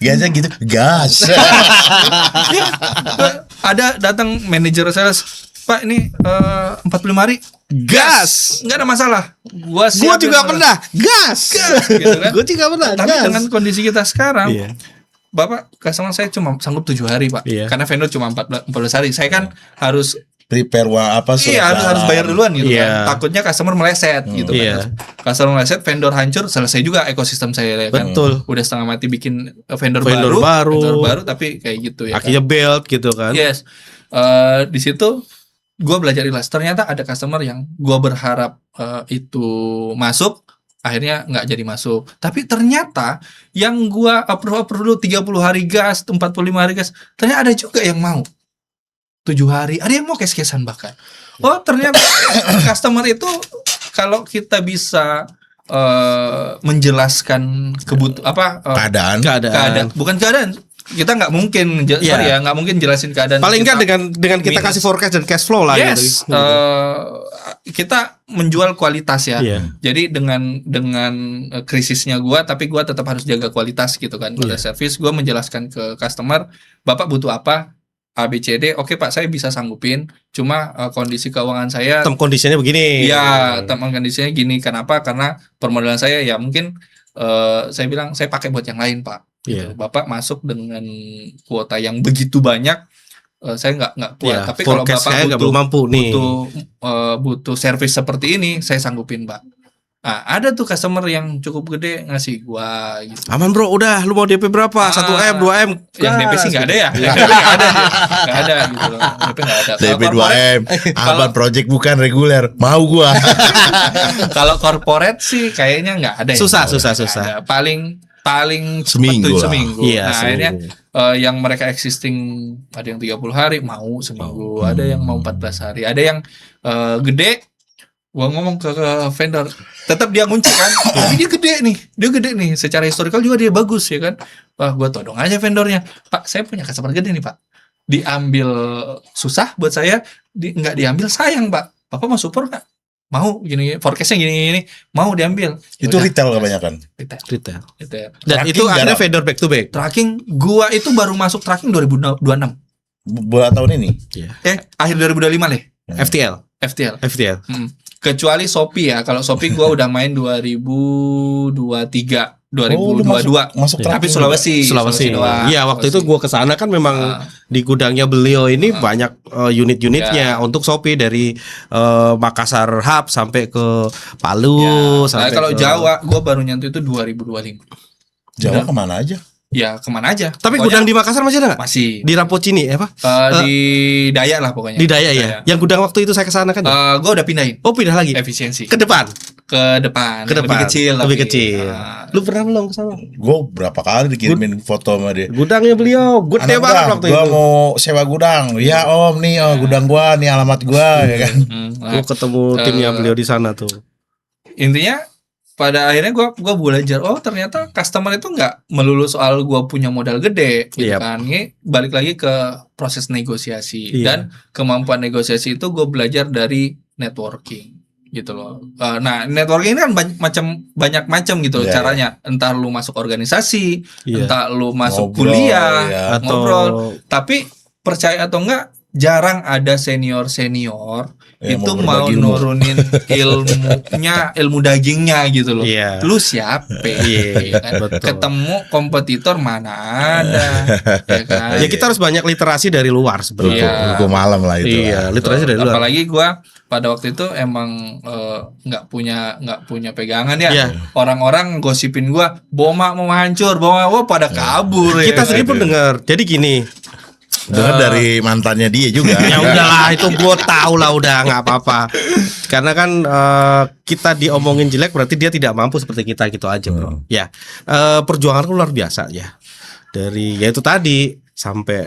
Biasa gitu, gas. Ada datang manajer sales, Pak ini 45 hari. Gas. Nggak ada masalah. Gua Gue juga pernah. Gas. gitu kan. Gue juga pernah. Tapi gas. dengan kondisi kita sekarang, Iya. Bapak customer saya cuma sanggup 7 hari Pak. Iya. Karena vendor cuma 14 hari. Saya kan harus Prepare apa iya harus bayar duluan gitu Iya. kan. Takutnya customer meleset gitu Iya. kan. Customer meleset, vendor hancur, selesai juga ekosistem saya ya kan. Betul. Udah setengah mati bikin vendor Vendor baru. vendor baru tapi kayak gitu ya. Akhirnya belt gitu kan. Yes. Di situ gue belajar ikhlas. Ternyata ada customer yang gue berharap itu masuk, akhirnya nggak jadi masuk. Tapi ternyata yang gue approve dulu 30 hari gas, 45 hari gas, ternyata ada juga yang mau 7 hari. Ada yang mau cash-cashan bahkan. Oh ternyata customer itu kalau kita bisa menjelaskan keadaan, bukan keadaan. Kita nggak mungkin, sorry ya, nggak mungkin jelasin keadaan. Paling nggak dengan kita minus. kasih forecast dan cash flow lah. Yes, gitu. kita menjual kualitas ya. Iya. Jadi dengan krisisnya gua, tapi gua tetap harus jaga kualitas gitu kan. Kualitas service, gua menjelaskan ke customer, Bapak butuh apa? A, B, C, D. Oke Pak, saya bisa sanggupin. Cuma kondisi keuangan saya. Term kondisinya begini. Iya, term kondisinya gini. Kenapa? Karena permodalan saya ya mungkin saya bilang saya pakai buat yang lain Pak. Iya. Bapak masuk dengan kuota yang begitu banyak, saya nggak kuat. Iya, Tapi kalau forecast saya Bapak nggak belum mampu nih. butuh servis seperti ini, saya sanggupin Pak. Nah, ada tuh customer yang cukup gede ngasih gua gitu. Aman bro, udah lu mau DP berapa? 1M, 2M. Yang DP sih nggak ada ya, nggak ada gitu loh. DP nggak ada. DP 2M, Aman project bukan reguler. Mau gua. Kalau corporate sih kayaknya nggak ada. Susah. Ada. Paling Seminggu lah. seminggu. Iya, Nah, akhirnya seminggu. yang mereka existing ada yang 30 hari mau seminggu, ada yang mau 14 hari, ada yang gede. Gua ngomong ke vendor, tetap dia ngunci kan, tapi dia gede nih, secara historical juga dia bagus ya kan. Wah, gua todong aja vendornya, Pak, saya punya customer gede nih Pak, diambil susah buat saya, nggak diambil sayang Pak, Bapak mau support nggak? Mau gini, forecastnya gini, mau diambil. Itu Yaudah, retail kebanyakan. Retail. retail. Dan Tracking itu akhirnya jarang. vendor back to back. Tracking, gua itu baru masuk tracking 2026. Buat tahun ini. Akhir 2025 deh, FTL. FTL. Kecuali Shopee ya. Kalau Shopee gua udah main 2023, 2022. Masuk Tapi tracking Sulawesi doang. Iya, waktu itu gua kesana kan memang di gudangnya beliau ini banyak unit-unitnya untuk Shopee dari Makassar Hub sampai ke Palu Nah, sampai kalau ke Jawa gua baru nyentuh itu 2025. Jawa kemana aja? Ya kemana aja. Tapi Pokoknya gudang di Makassar masih ada nggak? masih Di Rapocini apa? di Dayak lah pokoknya. Di Daya ya. Yang gudang waktu itu saya kesana kan. Gua udah pindahin Oh pindah lagi efisiensi ke depan. ke depan. Ke Yang depan. lebih kecil. Lebih tapi. kecil. Lu pernah belum kesana? Gue berapa kali dikirimin foto sama dia. Gudangnya beliau gede Anak banget gua, waktu gua itu. mau sewa gudang. Ya om nih gudang gua nih alamat gua ya kan. Nah, Gua ketemu timnya beliau di sana tuh. intinya pada akhirnya gua belajar, oh ternyata customer itu nggak melulu soal gua punya modal gede gitu Yap. kan. Ini balik lagi ke proses negosiasi Iya. dan kemampuan negosiasi itu gue belajar dari networking gitu loh. Nah, networking ini kan banyak macam gitu Iya, caranya. Entah lu masuk organisasi, Iya. entah lu masuk Ngobrol, kuliah, ya. Atau ngobrol. Tapi percaya atau enggak, jarang ada senior Yang itu mau mau berbagi ilmu. nurunin ilmu dagingnya gitu loh. Iya. Lu siapa? Iya, kan? betul. Ketemu kompetitor mana ada, ya kan? Ya kita harus banyak literasi dari luar sebenarnya. Iya. Hukum malam lah itu. Iya, lah. literasi dari luar. Apalagi gua pada waktu itu emang nggak punya pegangan ya. Iya. Orang-orang gosipin gua, Boma mau hancur, Boma pada kabur. Kita ya. sendiri pun dengar. Jadi gini, Dengar dari mantannya dia juga. ya udahlah itu gue tahu lah udah nggak apa-apa. Karena kan kita diomongin jelek berarti dia tidak mampu seperti kita gitu aja bro. Ya perjuangan luar biasa ya. Dari ya itu tadi sampai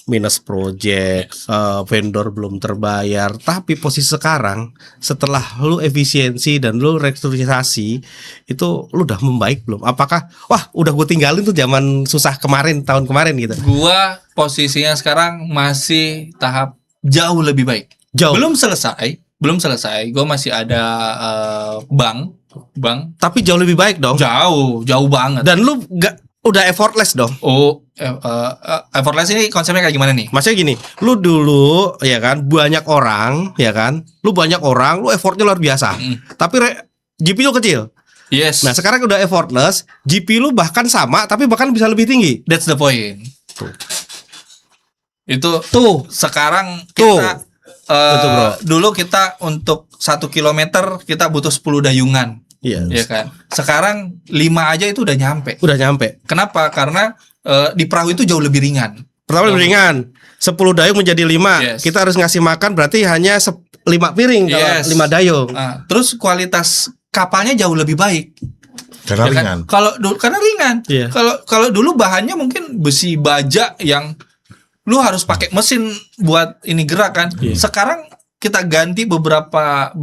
minus project, vendor belum terbayar. Tapi posisi sekarang setelah lu efisiensi dan lu restrukturisasi itu lu udah membaik belum? Apakah wah udah gue tinggalin tuh zaman susah kemarin tahun kemarin gitu? Gua posisinya sekarang masih tahap jauh lebih baik. Jauh. Belum selesai. Gua masih ada bank, Tapi jauh lebih baik dong. jauh banget. Dan lu nggak udah effortless dong. Effortless ini konsepnya kayak gimana nih? Maksudnya gini, lu dulu ya kan banyak orang, ya kan? Lu effortnya luar biasa. Tapi GP lu kecil. Yes. Nah, sekarang udah effortless, GP lu bahkan sama tapi bahkan bisa lebih tinggi. That's the point. Itu Tuh. sekarang Tuh. kita Betul, bro. dulu kita untuk 1 kilometer kita butuh 10 dayungan, Iya. ya kan? Sekarang 5 aja itu udah nyampe. Udah nyampe. Kenapa? Karena di perahu itu jauh lebih ringan. Pertama lebih ringan. 10 dayung menjadi 5. Yes. Kita harus ngasih makan berarti hanya 5 piring kalau Yes. 5 dayung. Nah, terus kualitas kapalnya jauh lebih baik. Karena Ya kan? ringan. Kalau dulu karena ringan. Iya. Kalau dulu bahannya mungkin besi baja yang lu harus pakai mesin buat ini gerak kan. Iya. Sekarang kita ganti beberapa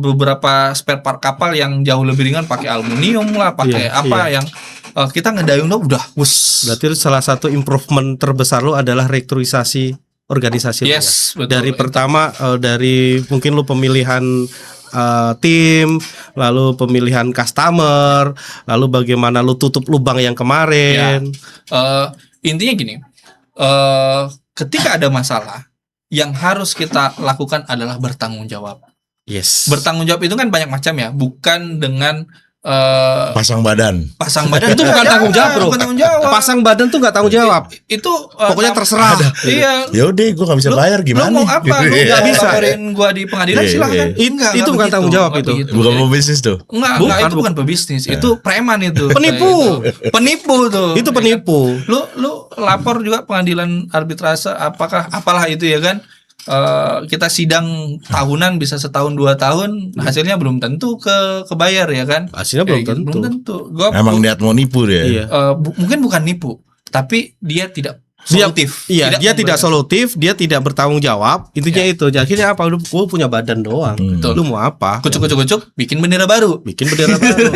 spare part kapal yang jauh lebih ringan, pakai aluminium lah, pakai Iya, apa iya. yang kita ngedayung udah wus. Berarti salah satu improvement terbesar lu adalah restrukturisasi organisasi lu ya? Yes, betul. Dari pertama dari mungkin lu pemilihan tim, lalu pemilihan customer, lalu bagaimana lu tutup lubang yang kemarin. Intinya gini, ketika ada masalah, yang harus kita lakukan adalah bertanggung jawab. Yes. Bertanggung jawab itu kan banyak macam ya, bukan dengan Pasang badan. pasang badan. Itu bukan tanggung jawab, bro. Bukan tanggung jawab. Pasang badan tuh nggak tanggung jawab. Itu Pokoknya terserah. Iya. Ya udah, gue gak bisa bayar gimana? Lu mau apa? Lu Iya. nggak bisa Bisa. laporin gua di pengadilan, Iya, silahkan. iya. Enggak, Itu bukan begitu, tanggung jawab nggak itu. begitu. Bukan pebisnis tuh. Enggak, Bukan, itu bukan pebisnis, itu preman itu. Penipu. Itu. Penipu tuh. Itu penipu. Lu lapor juga pengadilan arbitrase apalah itu ya kan. Kita sidang tahunan bisa setahun 2 tahun, hasilnya belum tentu kebayar ya kan. Hasilnya belum Kayak gitu, tentu. belum tentu. Gua Emang niat mau nipu dia. Iya. mungkin bukan nipu, tapi dia tidak Dia- solutif. Iya, dia tidak membayar. solutif, dia tidak bertanggung jawab. Intinya itu. Akhirnya apa? Lu punya badan doang. Betul. Lu mau apa? Kucuk, bikin bendera baru. Bikin bendera baru.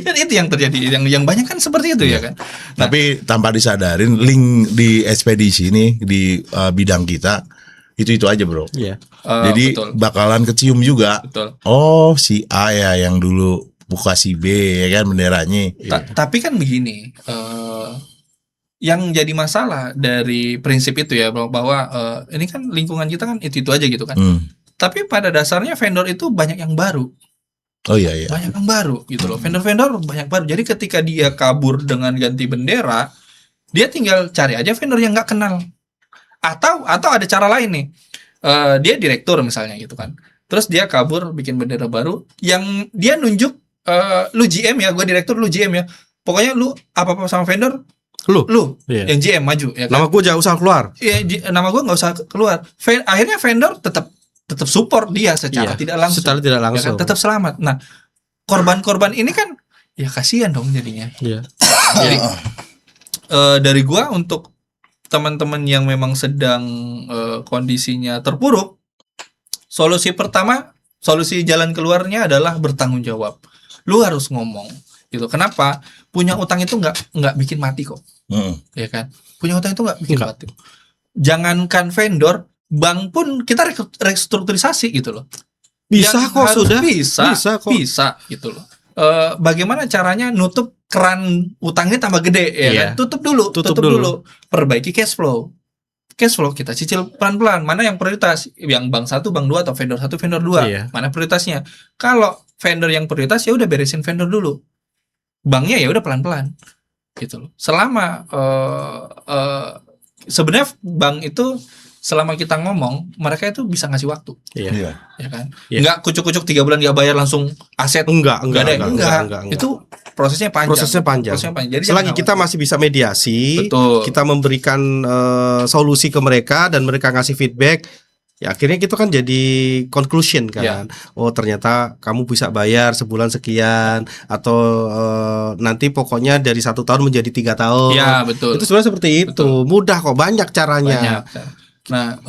Kan itu yang terjadi, yang banyak kan seperti itu ya kan. Tapi tanpa disadarin link di ekspedisi ini di bidang kita itu aja bro. Iya. Jadi betul. bakalan kecium juga. Betul. Oh si A ya yang dulu buka si B ya kan benderanya. Tapi kan begini, yang jadi masalah dari prinsip itu ya bahwa ini kan lingkungan kita kan itu aja gitu kan. Tapi pada dasarnya vendor itu banyak yang baru, Oh iya iya. banyak yang baru gitu loh. Vendor-vendor banyak baru. Jadi ketika dia kabur dengan ganti bendera, dia tinggal cari aja vendor yang nggak kenal. Atau ada cara lain nih. Dia direktur misalnya gitu kan. Terus dia kabur bikin bendera baru yang dia nunjuk lu GM ya, gue direktur, lu GM ya. Pokoknya lu apa-apa sama vendor, lu Iya. yang GM maju ya kan. Nama gue jangan usah keluar. Iya, nama gue nggak usah keluar. Akhirnya vendor tetap support dia secara Iya, tidak langsung. secara tidak Ya kan? langsung. Tetap selamat. Nah, korban-korban ini kan ya kasihan dong jadinya. Iya. Jadi dari gua untuk teman-teman yang memang sedang kondisinya terpuruk, solusi pertama, solusi jalan keluarnya adalah bertanggung jawab. Lu harus ngomong gitu. Kenapa? Punya utang itu nggak bikin mati kok. Ya kan? Punya utang itu nggak bikin mati. Jangankan vendor, bank pun kita restrukturisasi gitu loh. Bisa Yang kok, harus sudah. bisa Bisa kok. gitu loh. Bagaimana caranya nutup keran utangnya tambah gede ya Iya. kan? Tutup dulu. Perbaiki cash flow kita cicil pelan-pelan. Mana yang prioritas? Yang bank 1, bank 2 atau vendor 1, vendor 2. Iya. Mana prioritasnya? Kalau vendor yang prioritas ya udah beresin vendor dulu. Banknya ya udah pelan-pelan. Gitu loh. Selama sebenarnya bank itu selama kita ngomong, mereka itu bisa ngasih waktu, Iya. ya kan? Iya. Enggak kucuk-kucuk 3 bulan nggak bayar langsung aset. Enggak. Enggak. Itu prosesnya panjang. Jadi Selagi jangan kita khawatir. masih bisa mediasi, Betul. kita memberikan solusi ke mereka dan mereka ngasih feedback, ya akhirnya itu kan jadi conclusion kan. Ya. Oh ternyata kamu bisa bayar sebulan sekian, atau nanti pokoknya dari 1 tahun menjadi 3 tahun. Ya, betul. Itu sebenarnya seperti itu. Betul. Mudah kok, banyak caranya. Banyak. Nah,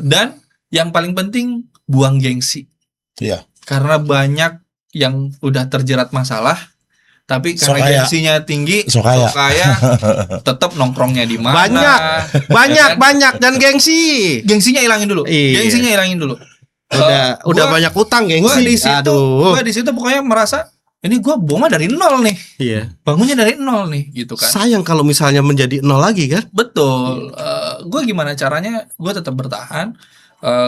dan yang paling penting buang gengsi. Iya. Karena banyak yang udah terjerat masalah, tapi karena Sokaya. gengsinya tinggi, Sokaya. tetap nongkrongnya di mana. Banyak dan gengsi. Gengsinya hilangin dulu. Iya. Gengsinya hilangin dulu. Udah Gua- banyak utang Gua gengsi. di situ, gua di situ pokoknya merasa ini gua bonga dari nol nih. Iya. Bangunnya dari nol nih, gitu kan. Sayang kalau misalnya menjadi nol lagi kan. Betul. Gue gimana caranya? Gue tetap bertahan.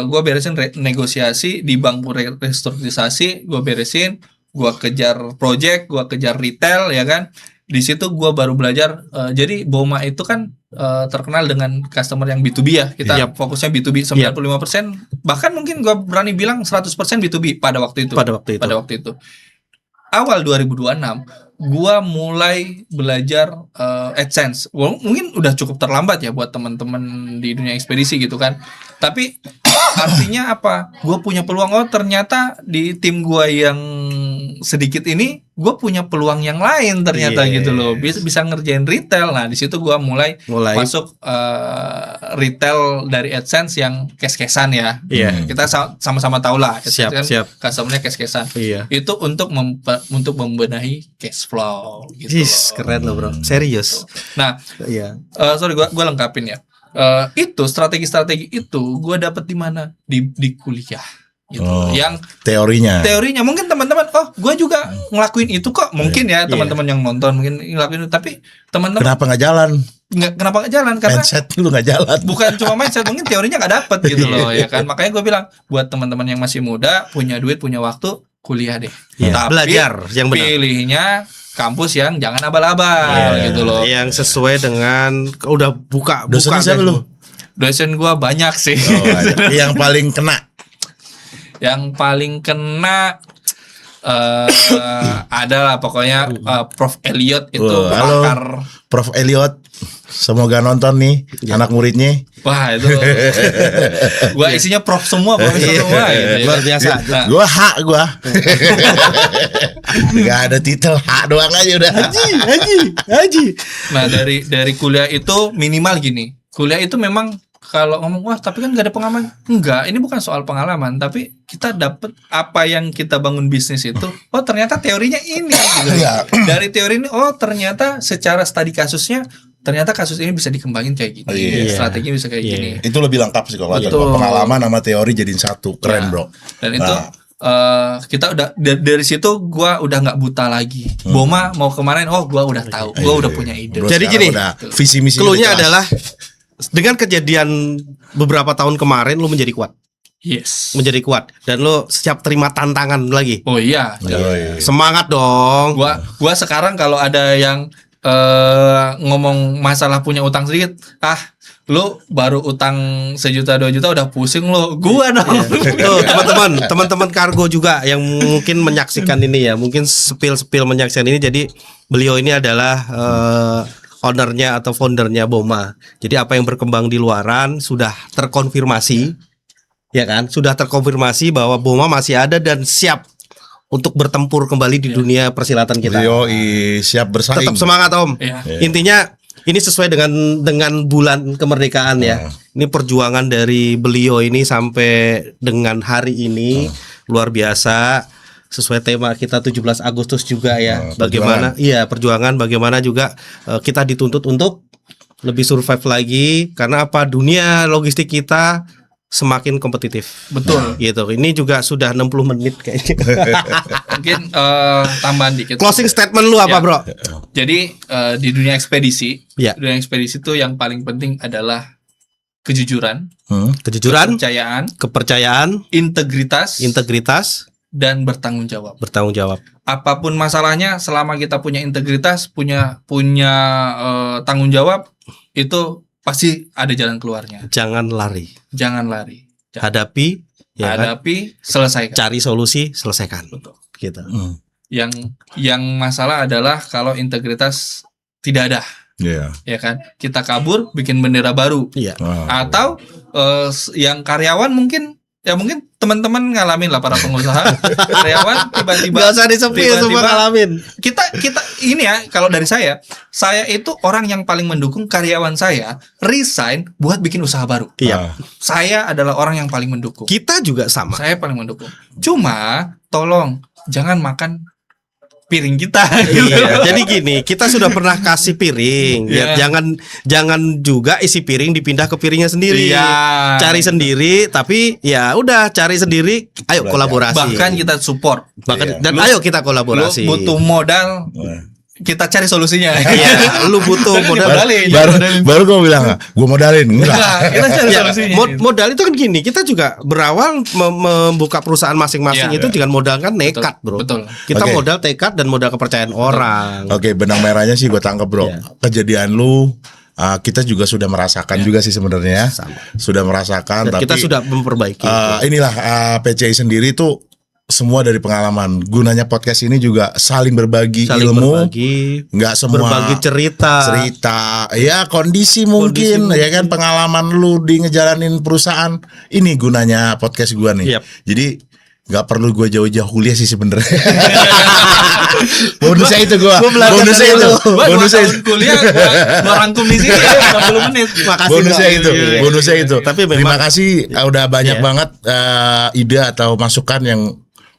Gue beresin negosiasi di bank restrukturisasi. Gue beresin. Gue kejar project.Gue kejar retail, ya kan. Di situ gue baru belajar. Jadi Boma itu kan terkenal dengan customer yang B2B ya. Kita Yap. fokusnya B2B 95%. Bahkan mungkin gue berani bilang 100% B2B pada waktu itu. Pada waktu itu. Awal 2026 gua mulai belajar AdSense. Mungkin udah cukup terlambat ya buat teman-teman di dunia ekspedisi gitu kan. Tapi artinya apa? Gua punya peluang, oh ternyata di tim gua yang sedikit ini gua punya peluang yang lain ternyata Iya. gitu loh. Bisa ngerjain retail. Nah, di situ gua mulai masuk retail dari AdSense yang cash-cashan ya. Iya. Kita sama-sama tahu lah AdSense kan Siap. customer-nya cash-cashan. Iya. Itu untuk membenahi cash flow gitu loh. Keren loh bro. Serius. Nah, Iya. sorry gua lengkapin ya. Itu strategi-strategi itu gua dapat di mana? Di kuliah gitu. Oh. Yang Teorinya. mungkin teman-teman, gua juga ngelakuin itu kok. Mungkin ya teman-teman yang nonton mungkin ngelakuin itu, tapi teman-teman Kenapa nggak jalan? kenapa nggak jalan? Karena Mindset lu nggak jalan. bukan cuma mindset, mungkin teorinya nggak dapet gitu loh ya kan. Makanya gue bilang buat teman-teman yang masih muda, punya duit, punya waktu, kuliah deh. Iya. Tapi Belajar yang benar. pilihnya kampus yang jangan abal-abal gitu loh. Yang sesuai dengan udah buka. Dosennya siapa lu? Dosen gue banyak sih. Oh, ada. Yang paling kena. Yang paling kena adalah pokoknya Prof Elliot itu Halo. pakar. Prof Elliot. Semoga nonton nih anak muridnya. Wah itu gua isinya prof semua, profesor semua gitu, ya. Luar biasa. Nah, Gua hak gua. Gak ada titel, hak doang aja udah. Haji. nah dari kuliah itu minimal gini. Kuliah itu memang kalau ngomong wah tapi kan gak ada pengalaman, enggak, ini bukan soal pengalaman, tapi kita dapat apa yang kita bangun bisnis itu, oh ternyata teorinya ini gitu. Iya. Dari teori ini, oh ternyata secara studi kasusnya, ternyata kasus ini bisa dikembangin kayak gini, Iya. strateginya bisa kayak gini. Itu lebih lengkap sih kalau ada Betul. pengalaman sama teori jadiin satu. Keren, Ya. Bro. Dan itu Nah. kita udah dari situ gua udah nggak buta lagi. Boma mau kemana? Oh gua udah tahu, gua udah punya ide. Bro, Jadi sekarang gini, udah visi misi Cluenya adalah dengan kejadian beberapa tahun kemarin lu menjadi kuat. Yes. Menjadi kuat dan lu siap terima tantangan lagi. Oh iya. Semangat dong. Gua sekarang kalau ada yang ngomong masalah punya utang sedikit, lu baru utang 1 juta 2 juta udah pusing lu. Gua dong. Tuh teman-teman kargo juga yang mungkin menyaksikan ini ya, mungkin spill menyaksikan ini. Jadi beliau ini adalah ownernya atau foundernya Boma. Jadi apa yang berkembang di luaran sudah terkonfirmasi, ya kan? Sudah terkonfirmasi bahwa Boma masih ada dan siap untuk bertempur kembali di dunia persilatan kita. Yoi, siap bersaing. Tetap semangat Om. Iya. Intinya ini sesuai dengan bulan kemerdekaan ya. Ini perjuangan dari beliau ini sampai dengan hari ini luar biasa. Sesuai tema kita 17 Agustus juga ya. Bagaimana perjuangan bagaimana juga kita dituntut untuk lebih survive lagi, karena apa, dunia logistik kita semakin kompetitif. Betul. Gitu. Ini juga sudah 60 menit kayaknya. Mungkin tambahan dikit. Closing statement lu apa, Ya. Bro? Jadi di dunia ekspedisi, Ya. dunia ekspedisi itu yang paling penting adalah kejujuran, Kejujuran, kepercayaan, kepercayaan, integritas, dan bertanggung jawab. bertanggung jawab. Apapun masalahnya, selama kita punya integritas, punya tanggung jawab, itu pasti ada jalan keluarnya. Jangan lari. Jangan lari. Hadapi, ya kan? Hadapi, selesaikan. Cari solusi, selesaikan. Betul. Gitu. Yang masalah adalah kalau integritas tidak ada, Iya. ya kan? Kita kabur, bikin bendera baru. Iya. Atau yang karyawan mungkin teman-teman ngalamin lah, para pengusaha karyawan tiba-tiba Gak usah disepi, semua tiba-tiba ngalamin. kita ini ya, kalau dari saya itu orang yang paling mendukung karyawan saya resign buat bikin usaha baru. Iya. Saya adalah orang yang paling mendukung. Kita juga sama. Saya paling mendukung. Cuma tolong jangan makan piring kita. Iya, jadi gini, kita sudah pernah kasih piring. Ya, Iya. jangan juga isi piring dipindah ke piringnya sendiri. Iya. Cari sendiri, tapi ya udah cari sendiri. Ayo kolaborasi. Bahkan kita support. Bahkan- dan ayo kita kolaborasi. Lu butuh modal, kita cari solusinya. Iya, lu butuh modal. Modalin. Baru gue bilang gue modalin enggak. Enggak, kita cari Ya, solusinya. modal itu kan gini, kita juga berawal membuka perusahaan masing-masing Iya. itu dengan modal kan nekat, Bro. Betul. Kita Oke. modal tekad dan modal kepercayaan orang. Oke, benang merahnya sih gue tangkap, Bro. Iya. Kejadian lu kita juga sudah merasakan juga sih sebenarnya. Sama. Sudah merasakan, Dan tapi kita sudah memperbaiki. inilah PCI sendiri tuh semua dari pengalaman. Gunanya podcast ini juga saling berbagi Saling ilmu, berbagi, nggak semua berbagi cerita. ya kondisi mungkin, ya kan, pengalaman lu di ngejalanin perusahaan. Ini gunanya podcast gua nih. Yap. Jadi nggak perlu gue jauh-jauh kuliah sih sebenarnya. Bonusnya itu gua. Bonusnya itu. Bonusnya itu. kuliah gua rangkum di sini 60 menit. Makasih, Bonusnya Bro. itu, Iya. bonusnya itu. Tapi Terima memang kasih udah banyak Iya. banget ide atau masukan yang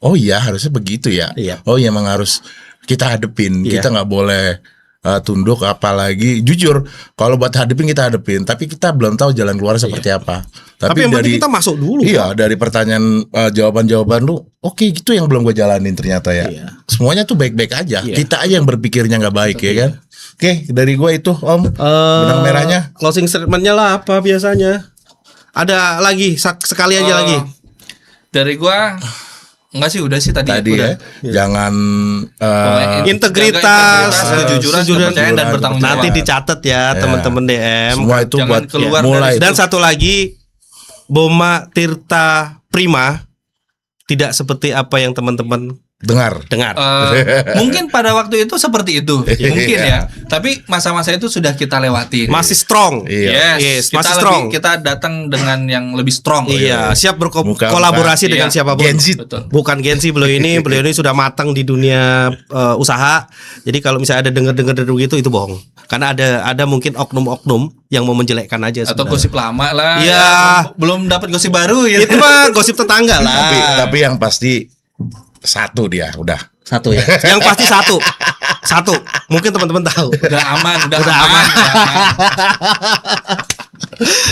oh iya harusnya begitu ya. Iya. Oh iya emang harus kita hadepin. Iya. Kita nggak boleh tunduk, apalagi jujur kalau buat hadepin kita hadepin, tapi kita belum tahu jalan keluar seperti apa. Tapi yang penting kita masuk dulu. Iya, dari pertanyaan jawaban-jawaban lu, oke gitu yang belum gue jalanin ternyata ya. Iya. Semuanya tuh baik-baik aja. Iya. Kita aja yang berpikirnya nggak baik ya kan. Oke, dari gue itu Om benang merahnya. Closing statementnya lah apa biasanya? Ada lagi sekali aja lagi. Dari gua enggak sih, udah sih tadi. Ya, jangan Pokoknya Integritas, kejujuran, kepercayaan, dan bertanggung jawab. Nanti dicatat ya teman-teman DM. semua itu Jangan buat keluar mulai. dari Dan satu lagi, Boma Tirta Prima tidak seperti apa yang teman-teman dengar. dengar. Mungkin pada waktu itu seperti itu, mungkin ya. Tapi masa-masa itu sudah kita lewatin. Masih strong. Iya. Yes, kita masih strong. Kita datang dengan yang lebih strong. Iya, siap Muka-muka. berkolaborasi dengan Iya. siapapun. Gen Z. Betul. Bukan Gen Z, beliau ini sudah matang di dunia usaha. Jadi kalau misalnya ada dengar-dengar gitu itu bohong. Karena ada mungkin oknum-oknum yang mau menjelekkan aja Atau sebenarnya. gosip lama lah. Iya. Ya, belum dapat gosip baru gitu. Itu mah gosip tetangga lah. Tapi yang pasti satu dia udah. Satu ya. Yang pasti satu. Satu. Mungkin teman-teman tahu. Udah aman, udah Udah aman.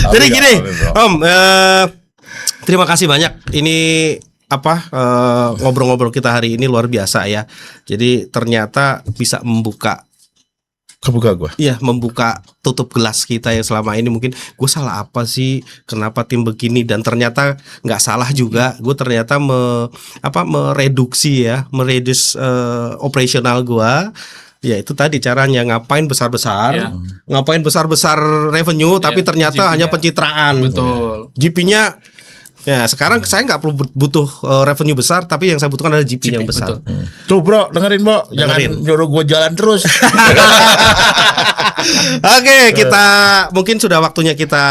Jadi Amin, gini, amin, bro. Om, terima kasih banyak. Ini ngobrol-ngobrol kita hari ini luar biasa ya. Jadi ternyata bisa membuka Kebuka gua. Iya, membuka tutup gelas kita yang selama ini mungkin gue salah apa sih, kenapa tim begini, dan ternyata nggak salah juga. Gue ternyata mereduksi operasional gue. Ya itu tadi caranya, ngapain besar-besar, Iya. ngapain besar-besar revenue, tapi ternyata GP-nya. hanya pencitraan. Betul. GP-nya ya sekarang saya nggak perlu butuh revenue besar, tapi yang saya butuhkan adalah GP yang besar. betul. Tuh bro, dengerin bro, jangan Dengerin. nyuruh gua jalan terus. Oke, kita mungkin sudah waktunya kita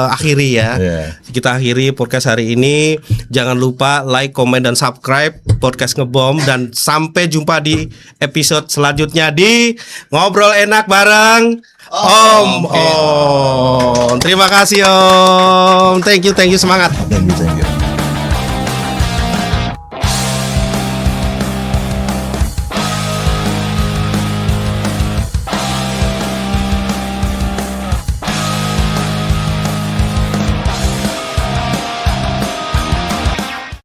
akhiri ya. Iya. Kita akhiri podcast hari ini. Jangan lupa like, comment, dan subscribe podcast Ngebom. Dan sampai jumpa di episode selanjutnya di Ngobrol Enak bareng Om. Terima kasih Om. Thank you, semangat. Thank you.